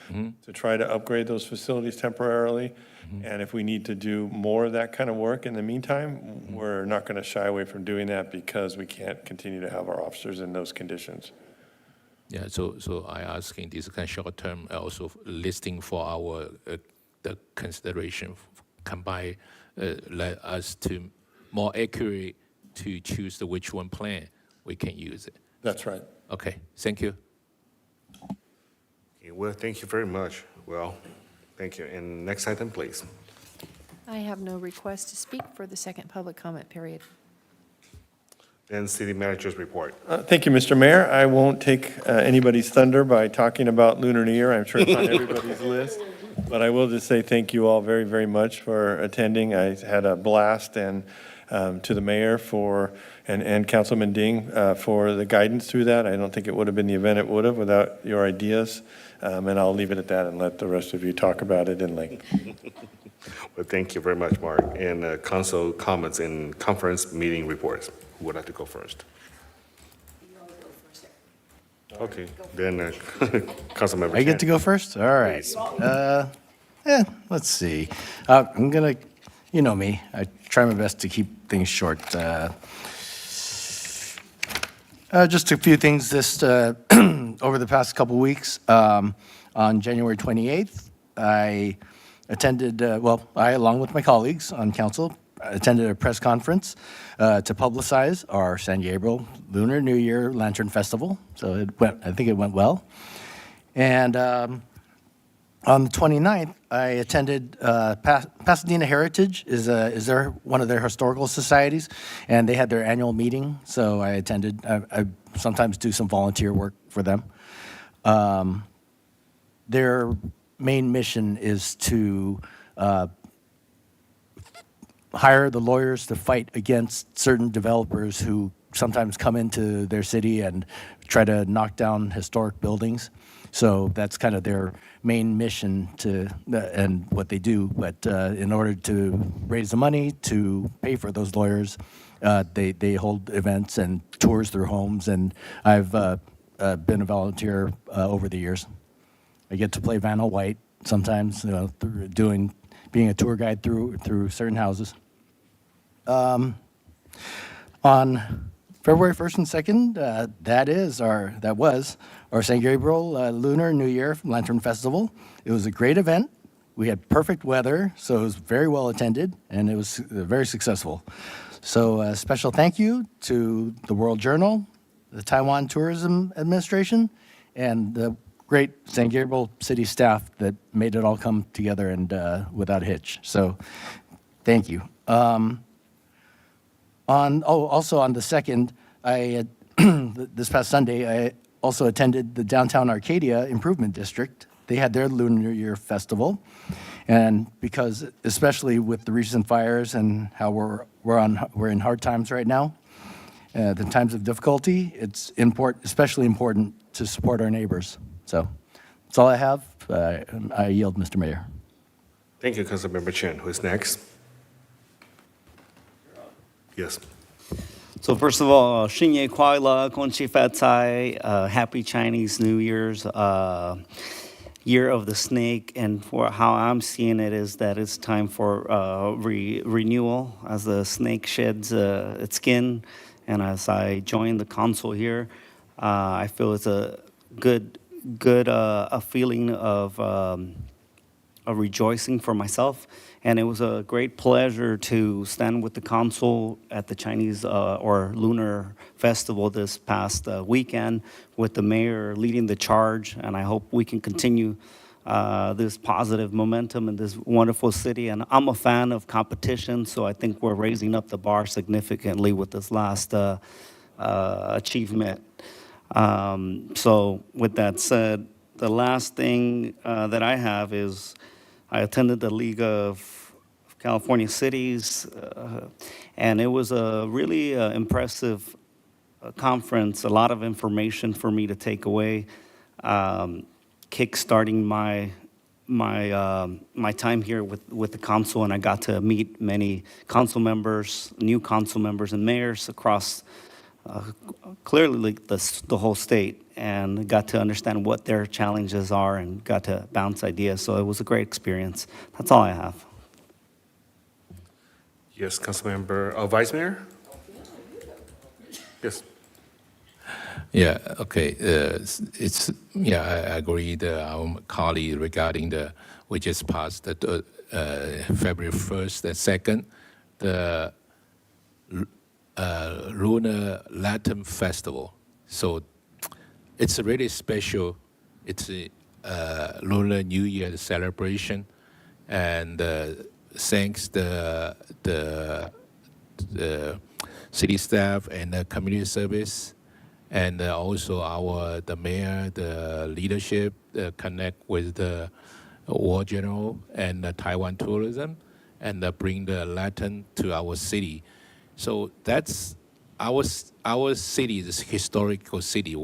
to try to upgrade those facilities temporarily. And if we need to do more of that kind of work in the meantime, we're not going to shy away from doing that because we can't continue to have our officers in those conditions. Yeah, so I asking this kind of short term also listing for our the consideration combine let us to more accurate to choose the which one plan we can use it. That's right. Okay, thank you. Okay, well, thank you very much. Well, thank you. And next item, please. I have no request to speak for the second public comment period. Then city manager's report. Thank you, Mr. Mayor. I won't take anybody's thunder by talking about Lunar New Year. I'm sure it's on everybody's list. But I will just say thank you all very, very much for attending. I had a blast, and to the mayor and Councilman Ding for the guidance through that. I don't think it would have been the event it would have without your ideas. And I'll leave it at that and let the rest of you talk about it in length. Well, thank you very much, Mark. And council comments and conference meeting reports. Who would like to go first? Okay, then Councilmember I get to go first? All right. Let's see. I'm going to, you know me, I try my best to keep things short. Just a few things this over the past couple weeks. On January 28th, I attended, I, along with my colleagues on council, attended a press conference to publicize our San Gabriel Lunar New Year Lantern Festival. So I think it went well. And on the 29th, I attended Pasadena Heritage is one of their historical societies, and they had their annual meeting. So I attended. I sometimes do some volunteer work for them. Their main mission is to hire the lawyers to fight against certain developers who sometimes come into their city and try to knock down historic buildings. So that's kind of their main mission and what they do. But in order to raise the money to pay for those lawyers, they hold events and tours through homes. And I've been a volunteer over the years. I get to play Vanna White sometimes, being a tour guide through certain houses. On February 1st and 2nd, that was our San Gabriel Lunar New Year Lantern Festival. It was a great event. We had perfect weather, so it was very well attended, and it was very successful. So a special thank you to the World Journal, the Taiwan Tourism Administration, and the great San Gabriel city staff that made it all come together and without a hitch. So thank you. Also on the 2nd, this past Sunday, I also attended the Downtown Arcadia Improvement District. They had their Lunar New Year Festival. And because, especially with the recent fires and how we're in hard times right now, in times of difficulty, it's especially important to support our neighbors. So that's all I have. I yield, Mr. Mayor. Thank you, Councilmember Chen. Who is next? Yes. So first of all, 新年快乐，恭喜发财, Happy Chinese New Year's, Year of the Snake, and for how I'm seeing it is that it's time for renewal as the snake sheds its skin, and as I join the council here, I feel it's a good a feeling of rejoicing for myself. And it was a great pleasure to stand with the council at the Chinese or Lunar Festival this past weekend with the mayor leading the charge. And I hope we can continue this positive momentum in this wonderful city. And I'm a fan of competition, so I think we're raising up the bar significantly with this last achievement. So with that said, the last thing that I have is I attended the League of California Cities, and it was a really impressive conference, a lot of information for me to take away, kickstarting my time here with the council, and I got to meet many council members, new council members and mayors across clearly the whole state, and got to understand what their challenges are and got to bounce ideas. So it was a great experience. That's all I have. Yes, Councilmember, Vice Mayor? Yes. Yeah, okay. I agree with our colleague regarding we just passed the February 1st and 2nd, the Lunar Lantern Festival. So it's really special. It's a Lunar New Year celebration, and thanks the city staff and the community service, and also the mayor, the leadership connect with the War General and the Taiwan tourism, and bring the lantern to our city. So that's our city is a historical city.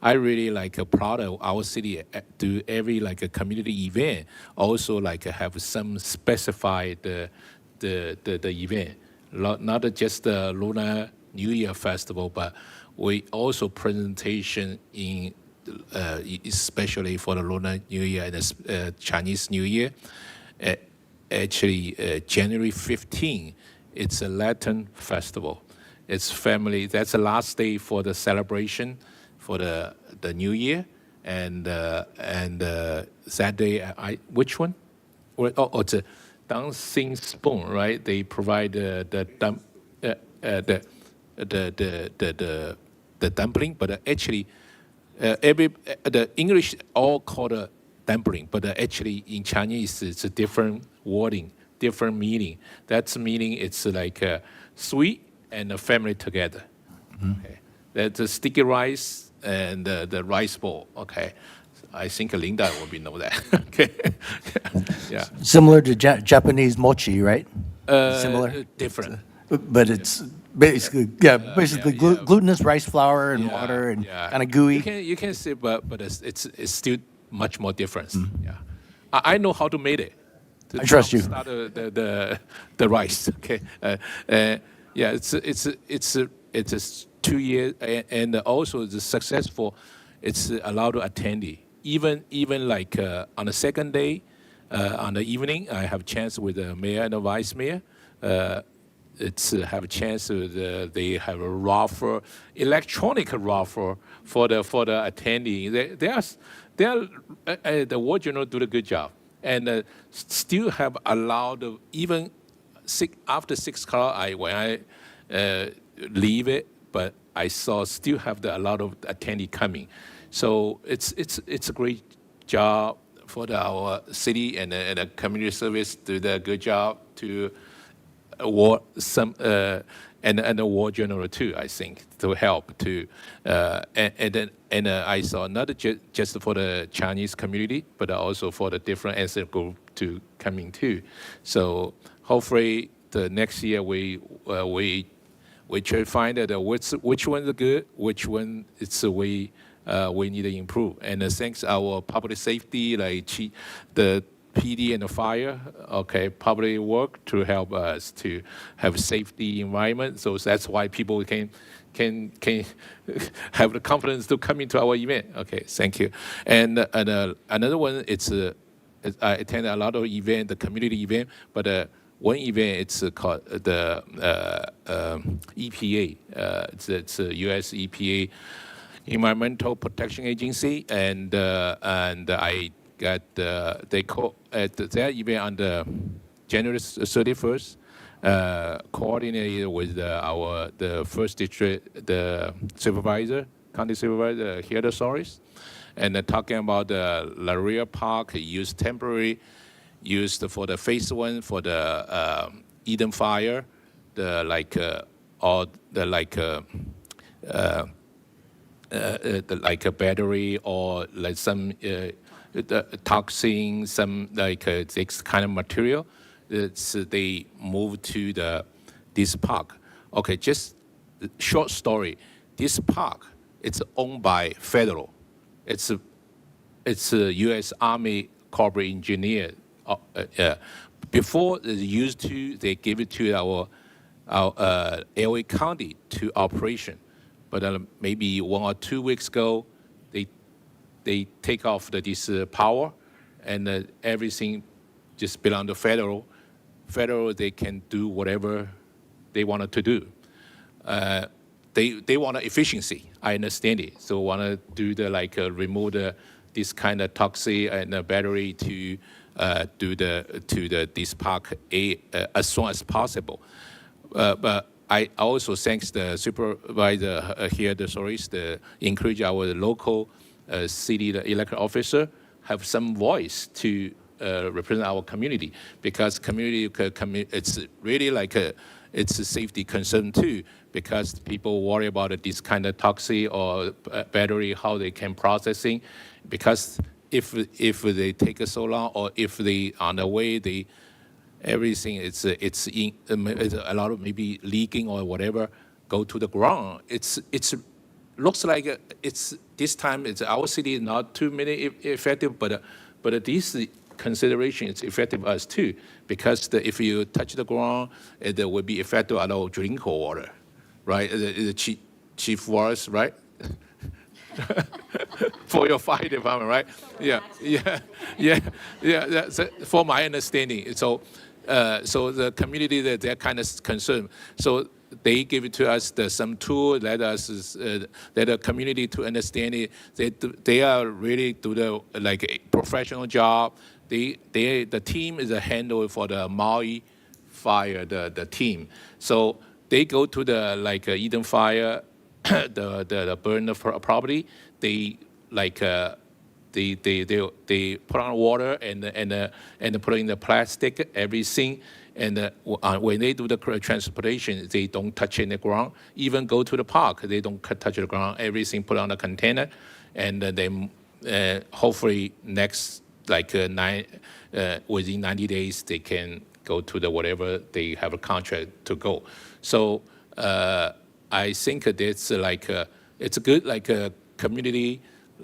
I really proud of our city. Do every a community event also have some specified the event, not just the Lunar New Year festival, but we also presentation in especially for the Lunar New Year and the Chinese New Year. Actually, January 15, it's a Lantern Festival. It's family. That's the last day for the celebration for the New Year, and that day, which one? It's a dancing spoon, right? They provide the dumpling, but actually, the English all call it dumpling, but actually in Chinese it's a different wording, different meaning. That's meaning it's like sweet and a family together. Mm-hmm. Okay. That's the sticky rice and the rice bowl. Okay, I think Linda will know that. Okay, yeah. Similar to Japanese mochi, right? Similar. Different. But it's basically glutinous rice flour and water and kind of gooey. You can say, but it's still much more different. Mm-hmm. Yeah, I know how to make it. I trust you. Start the rice. Okay. Yeah, it's a 2 years, and also the successful. It's allowed to attendee. Even like on the second day, on the evening, I have a chance with the mayor and the vice mayor. It's have a chance with they have a raffle, electronic raffle for the attendee. They are the War General do a good job, and still have allowed even after 6 o'clock. When I leave it, but I saw still have a lot of attendee coming. So it's a great job for our city and the community service do the good job to award some and the War General too, I think, to help to and I saw not just for the Chinese community, but also for the different ethnic group to coming too. So hopefully the next year we We try to find that which one's good, which one it's we need to improve. And thanks our public safety, like the PD and the fire, okay, public work to help us to have safety environment. So that's why people can have the confidence to come into our event. Okay, thank you. And another one, I attend a lot of event, the community event, but one event it's called the EPA. It's a U.S. EPA Environmental Protection Agency, and I got they call at that event on the January 31st. Coordinated with the first district, the supervisor, county supervisor, here the Soros, and talking about the Laria Park used temporary, used for the phase 1 for the Eden fire, the a battery or like some toxin, some this kind of material. They moved to this park. Okay, just short story. This park, it's owned by federal. It's a U.S. Army corporate engineer. Before they used to, they gave it to our LA County to operation, but maybe 1 or 2 weeks ago, they take off this power, and everything just belong to federal. Federal, they can do whatever they wanted to do. They want efficiency. I understand it. So want to do the remove this kind of toxic and battery to do this park as soon as possible. But I also thanks the supervisor here, the Soros, to encourage our local city elected officer have some voice to represent our community, because community it's really it's a safety concern too, because people worry about this kind of toxic or battery, how they can processing, because if they take so long, or if they on the way everything it's a lot of maybe leaking or whatever go to the ground. It's looks like it's this time it's our city is not too many effective, but this consideration is effective us too, because if you touch the ground, it will be effective on our drinking water, right? The chief was right. For your fire department, right? Yeah. That's for my understanding. So the community they're kind of concerned. So they give it to us some tool, let the community to understand it. They are really do the a professional job. The team is a handle for the Maui fire, the team. So they go to the Eden fire, the burn of property. They they put on water and put in the plastic, everything. And when they do the transportation, they don't touch in the ground. Even go to the park, they don't touch the ground. Everything put on a container, and then hopefully next within 90 days they can go to the whatever they have a contract to go. So I think that's it's a good community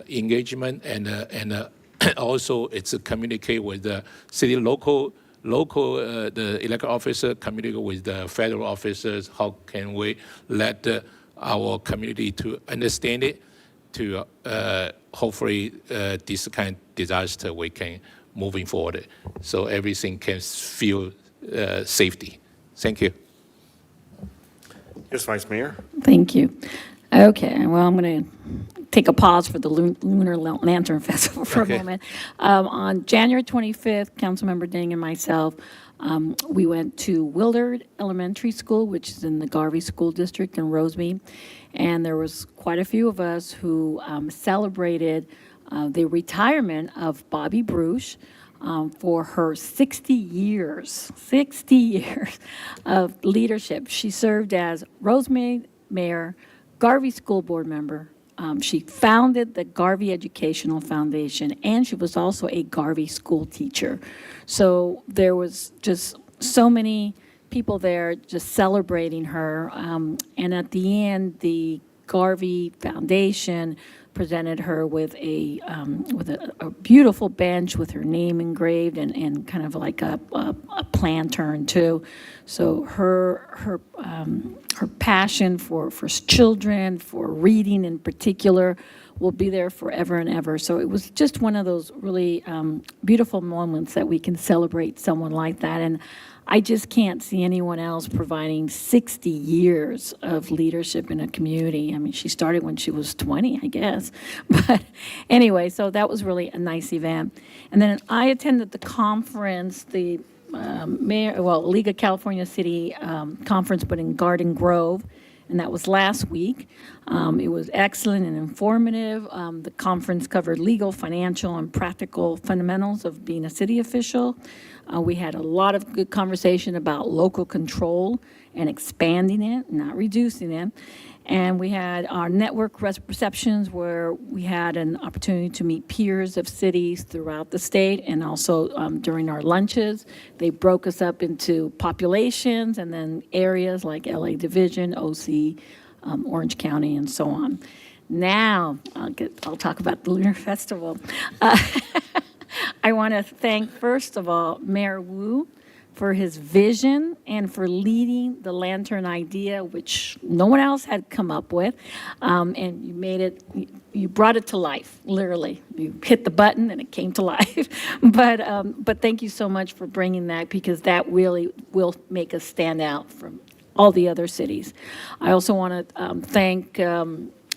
engagement, and also it's a communicate with the city local the elected officer communicate with the federal officers. How can we let our community to understand it, to hopefully this kind of disaster we can moving forward, so everything can feel safety. Thank you. Yes, Vice Mayor. Thank you. Okay, well, I'm going to take a pause for the Lunar Lantern Festival for a moment. On January 25th, Councilmember Ding and myself, we went to Willard Elementary School, which is in the Garvey School District in Rosemead, and there was quite a few of us who celebrated the retirement of Bobby Bruce for her 60 years of leadership. She served as Rosemead Mayor, Garvey School Board member. She founded the Garvey Educational Foundation, and she was also a Garvey school teacher. So there was just so many people there just celebrating her. And at the end, the Garvey Foundation presented her with a beautiful bench with her name engraved and kind of like a lantern too. So her passion for children, for reading in particular, will be there forever and ever. So it was just one of those really beautiful moments that we can celebrate someone like that. And I just can't see anyone else providing 60 years of leadership in a community. I mean, she started when she was 20, I guess. But anyway, so that was really a nice event. And then I attended the conference, the League of California City conference, but in Garden Grove, and that was last week. It was excellent and informative. The conference covered legal, financial, and practical fundamentals of being a city official. We had a lot of good conversation about local control and expanding it, not reducing it. And we had our network receptions where we had an opportunity to meet peers of cities throughout the state, and also during our lunches, they broke us up into populations and then areas like LA Division, OC, Orange County, and so on. Now, I'll talk about the Lunar Festival. I want to thank, first of all, Mayor Wu for his vision and for leading the lantern idea, which no one else had come up with. And you made it, you brought it to life, literally. You hit the button and it came to life. But thank you so much for bringing that, because that really will make us stand out from all the other cities. I also want to thank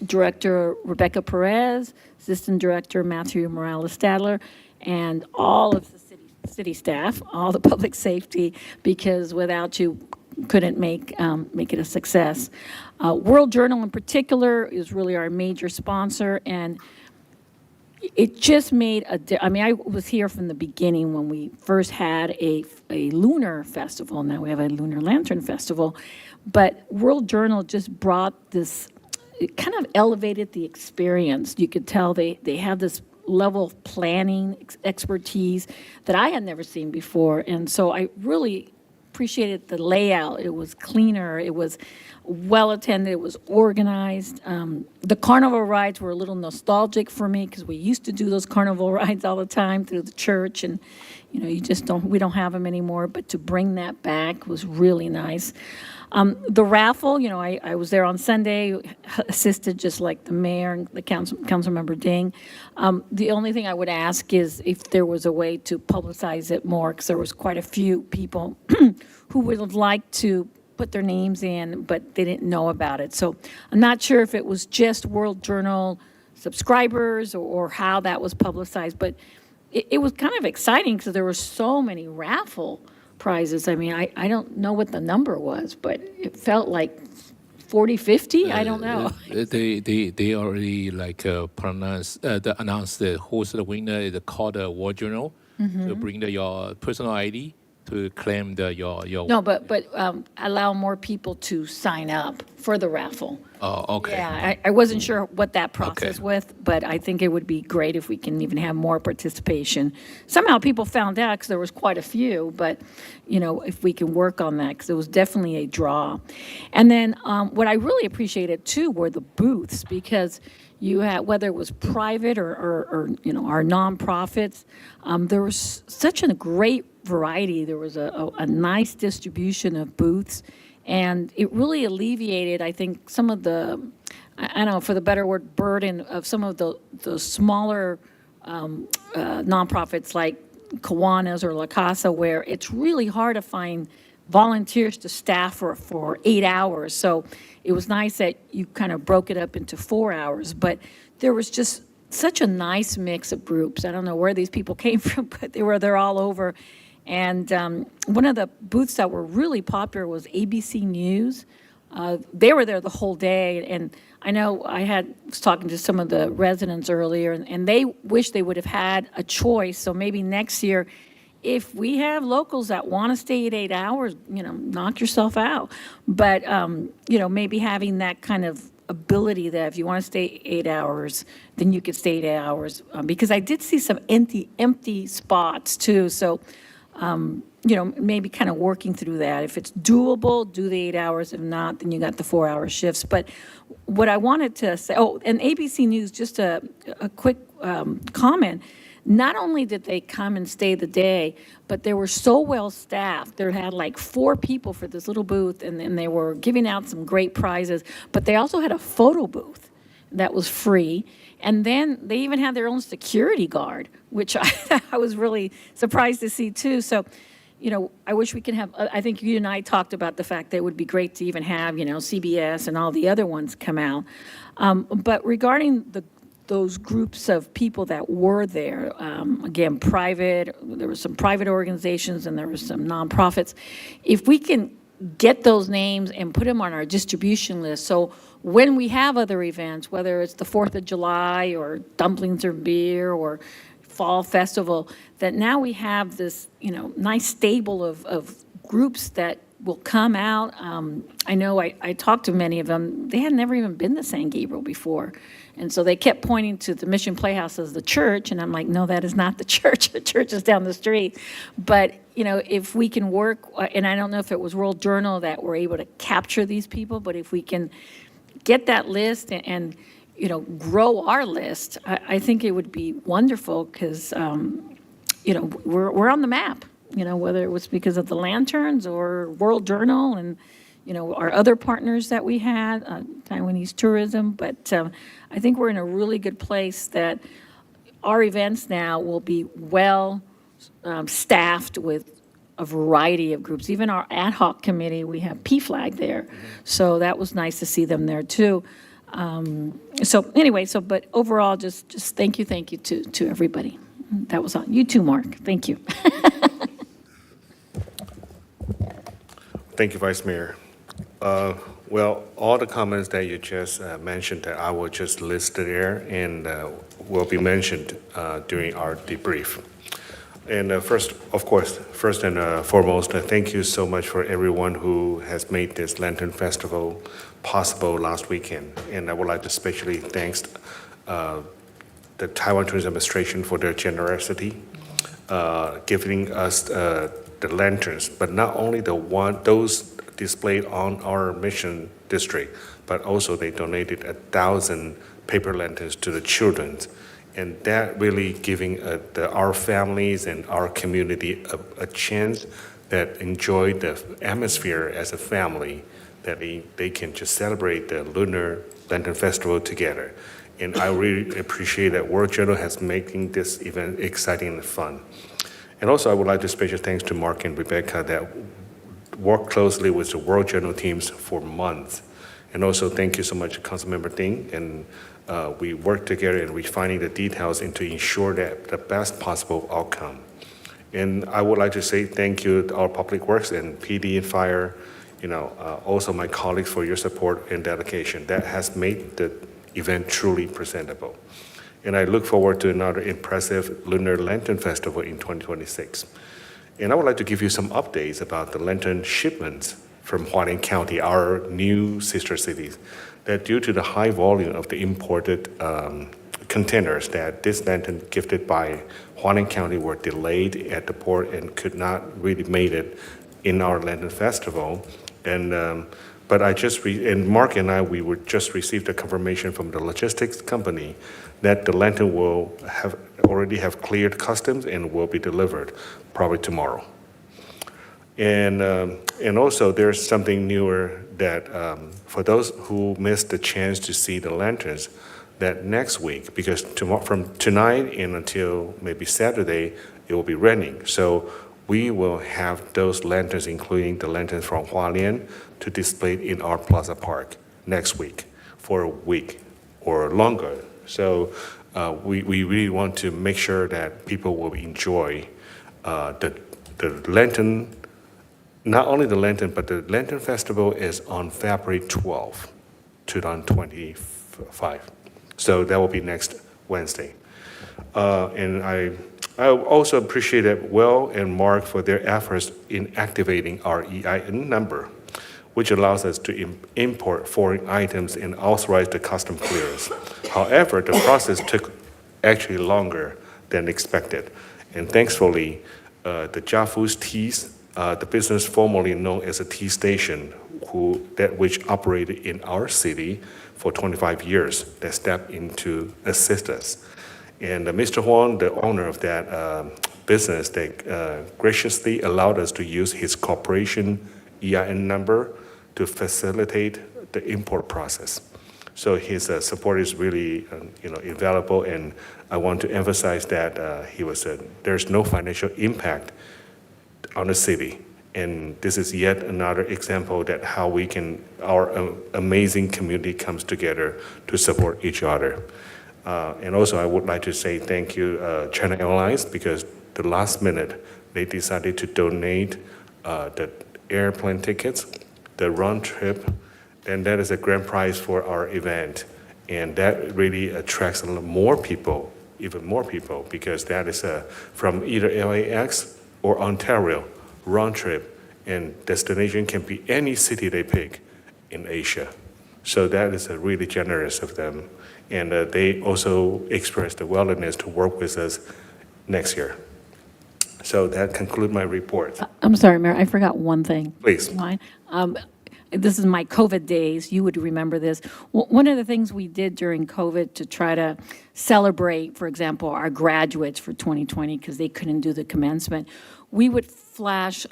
Director Rebecca Perez, Assistant Director Matthew Morales-Stadler, and all of the city staff, all the public safety, because without you, couldn't make it a success. World Journal in particular is really our major sponsor, and it just made I mean, I was here from the beginning when we first had a lunar festival. Now we have a Lunar Lantern Festival, but World Journal just brought this, it kind of elevated the experience. You could tell they have this level of planning expertise that I had never seen before. And so I really appreciated the layout. It was cleaner, it was well attended, it was organized. The carnival rides were a little nostalgic for me, because we used to do those carnival rides all the time through the church, and you know, we don't have them anymore, but to bring that back was really nice. The raffle, you know, I was there on Sunday, assisted just like the mayor and the council member Ding. The only thing I would ask is if there was a way to publicize it more, because there was quite a few people who would have liked to put their names in, but they didn't know about it. So I'm not sure if it was just World Journal subscribers or how that was publicized, but it was kind of exciting because there were so many raffle prizes. I mean, I don't know what the number was, but it felt like 40, 50, I don't know. They already announced who's the winner is called the World Journal. Mm-hmm. To bring your personal ID to claim your. No, but allow more people to sign up for the raffle. Oh, okay. Yeah, I wasn't sure what that process was, but I think it would be great if we can even have more participation. Somehow people found out, because there was quite a few, but, you know, if we can work on that, because it was definitely a draw. And then what I really appreciated, too, were the booths, because you had, whether it was private or you know, our nonprofits, there was such a great variety. There was a nice distribution of booths, and it really alleviated, I think, some of the, I don't know, for the better word, burden of some of the smaller nonprofits like Kiwanis or La Casa, where it's really hard to find volunteers to staff for 8 hours. So it was nice that you kind of broke it up into 4 hours, but there was just such a nice mix of groups. I don't know where these people came from, but they're all over. And one of the booths that were really popular was ABC News. They were there the whole day, and I know I was talking to some of the residents earlier, and they wish they would have had a choice. So maybe next year, if we have locals that want to stay at 8 hours, you know, knock yourself out. But, you know, maybe having that kind of ability that if you want to stay 8 hours, then you could stay 8 hours. Because I did see some empty spots, too. So maybe kind of working through that. If it's doable, do the 8 hours. If not, then you got the 4-hour shifts. But what I wanted to say, and ABC News, just a quick comment. Not only did they come and stay the day, but they were so well staffed. They had like 4 people for this little booth, and then they were giving out some great prizes. But they also had a photo booth that was free. And then they even had their own security guard, which I was really surprised to see too. So, I wish we could have, I think you and I talked about the fact that it would be great to even have, CBS and all the other ones come out. But regarding those groups of people that were there, again, there were some private organizations and there were some nonprofits. If we can get those names and put them on our distribution list, so when we have other events, whether it's the 4th of July or Dumplings or Beer or Fall Festival, that now we have this, nice stable of groups that will come out. I know I talked to many of them. They had never even been to San Gabriel before. And so they kept pointing to the Mission Playhouse as the church, and I'm like, no, that is not the church. The church is down the street. But, if we can work, and I don't know if it was World Journal that were able to capture these people, but if we can get that list and grow our list, I think it would be wonderful because, we're on the map, whether it was because of the lanterns or World Journal and, our other partners that we had, Taiwanese tourism. But I think we're in a really good place that our events now will be well staffed with a variety of groups. Even our ad hoc committee, we have PFLAG there. So that was nice to see them there too. But overall, just thank you to everybody. That was on. You too, Mark. Thank you. Thank you, Vice Mayor. Well, all the comments that you just mentioned, that I will just list there and will be mentioned during our debrief. And first and foremost, thank you so much for everyone who has made this Lantern Festival possible last weekend. And I would like to especially thank the Taiwan Tourism Administration for their generosity, giving us the lanterns, but not only those displayed on our mission district, but also they donated 1,000 paper lanterns to the children. And that really giving our families and our community a chance that enjoy the atmosphere as a family, that they can just celebrate the Lunar Lantern Festival together. And I really appreciate that World Journal has making this event exciting and fun. And also I would like to special thanks to Mark and Rebecca that worked closely with the World Journal teams for months. And also thank you so much, Councilmember Ding, and we worked together in refining the details and to ensure that the best possible outcome. And I would like to say thank you to our Public Works and PD and Fire, also my colleagues for your support and dedication. That has made the event truly presentable. And I look forward to another impressive Lunar Lantern Festival in 2026. And I would like to give you some updates about the lantern shipments from Hualien County, our new sister cities, that due to the high volume of the imported containers that this lantern gifted by Hualien County were delayed at the port and could not really make it in our Lantern Festival. And but and Mark and I, we would just received a confirmation from the logistics company that the lantern will already have cleared customs and will be delivered probably tomorrow. And also there's something newer that for those who missed the chance to see the lanterns, that next week, because from tonight and until maybe Saturday, it will be raining. So we will have those lanterns, including the lanterns from Hualien, to display in our Plaza Park next week for a week or longer. So we really want to make sure that people will enjoy the lantern. Not only the lantern, but the Lantern Festival is on February 12th, 2025. So that will be next Wednesday. And I also appreciate that Will and Mark for their efforts in activating our EIN number, which allows us to import foreign items and authorize the custom clearance. However, the process took actually longer than expected. And thankfully, the Jafu's Teas, the business formerly known as a tea station, which operated in our city for 25 years, that stepped in to assist us. And Mr. Huang, the owner of that business, that graciously allowed us to use his corporation EIN number to facilitate the import process. So his support is really, invaluable, and I want to emphasize that there's no financial impact on the city. And this is yet another example that how our amazing community comes together to support each other. And also, I would like to say thank you, China Airlines, because the last minute, they decided to donate the airplane tickets, the round trip, and that is a grand prize for our event. And that really attracts a lot more people, even more people, because that is from either LAX or Ontario, round trip, and destination can be any city they pick in Asia. So that is really generous of them. And they also expressed the willingness to work with us next year. So that concludes my report. I'm sorry, Mayor, I forgot one thing. Please. Mine. This is my COVID days. You would remember this. One of the things we did during COVID to try to celebrate, for example, our graduates for 2020, because they couldn't do the commencement, we would flash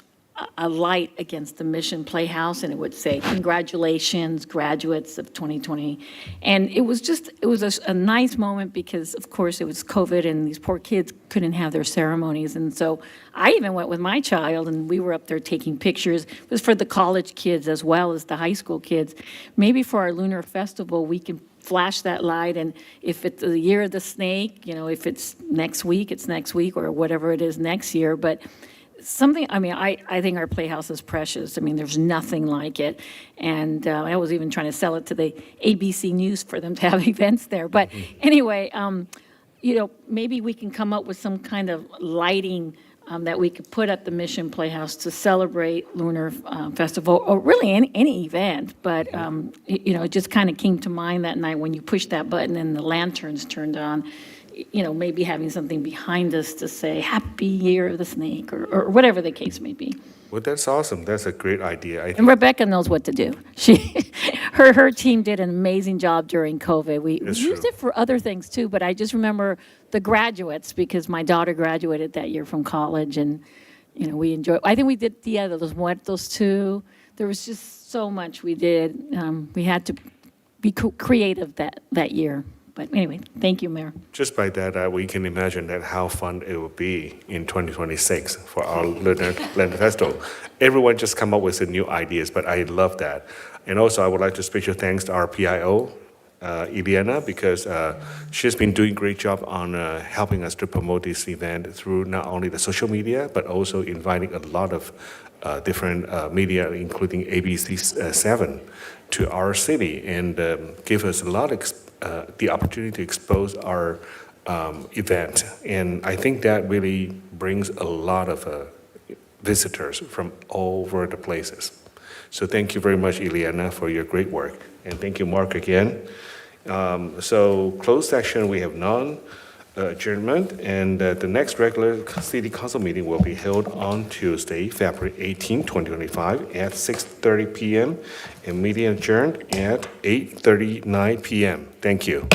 a light against the Mission Playhouse, and it would say, "Congratulations, graduates of 2020." And it was a nice moment because, of course, it was COVID, and these poor kids couldn't have their ceremonies. And so I even went with my child, and we were up there taking pictures. It was for the college kids as well as the high school kids. Maybe for our Lunar Festival, we can flash that light, and if it's the year of the snake, if it's next week, it's next week, or whatever it is next year. But I think our Playhouse is precious. There's nothing like it. And I was even trying to sell it to the ABC News for them to have events there. But anyway, maybe we can come up with some kind of lighting that we could put at the Mission Playhouse to celebrate Lunar Festival, or really any event. But, it just kind of came to mind that night when you pushed that button and the lanterns turned on. Maybe having something behind us to say, "Happy Year of the Snake," or whatever the case may be. Well, that's awesome. That's a great idea. And Rebecca knows what to do. Her team did an amazing job during COVID. We used it for other things too, but I just remember the graduates, because my daughter graduated that year from college, and we enjoyed. I think we did those two. There was just so much we did. We had to be creative that year. But anyway, thank you, Mayor. Just by that, we can imagine that how fun it will be in 2026 for our Lunar Festival. Everyone just come up with the new ideas, but I love that. And also, I would like to special thanks to our PIO, Ileana, because she's been doing a great job on helping us to promote this event through not only the social media, but also inviting a lot of different media, including ABC 7, to our city, and give us a lot of the opportunity to expose our event. And I think that really brings a lot of visitors from all over the places. So thank you very much, Ileana, for your great work. And thank you, Mark, again. So closed session, we have none. Adjournment, and the next regular city council meeting will be held on Tuesday, February 18, 2025 at 6:30 p.m. and meeting adjourned at 8:39 p.m. Thank you.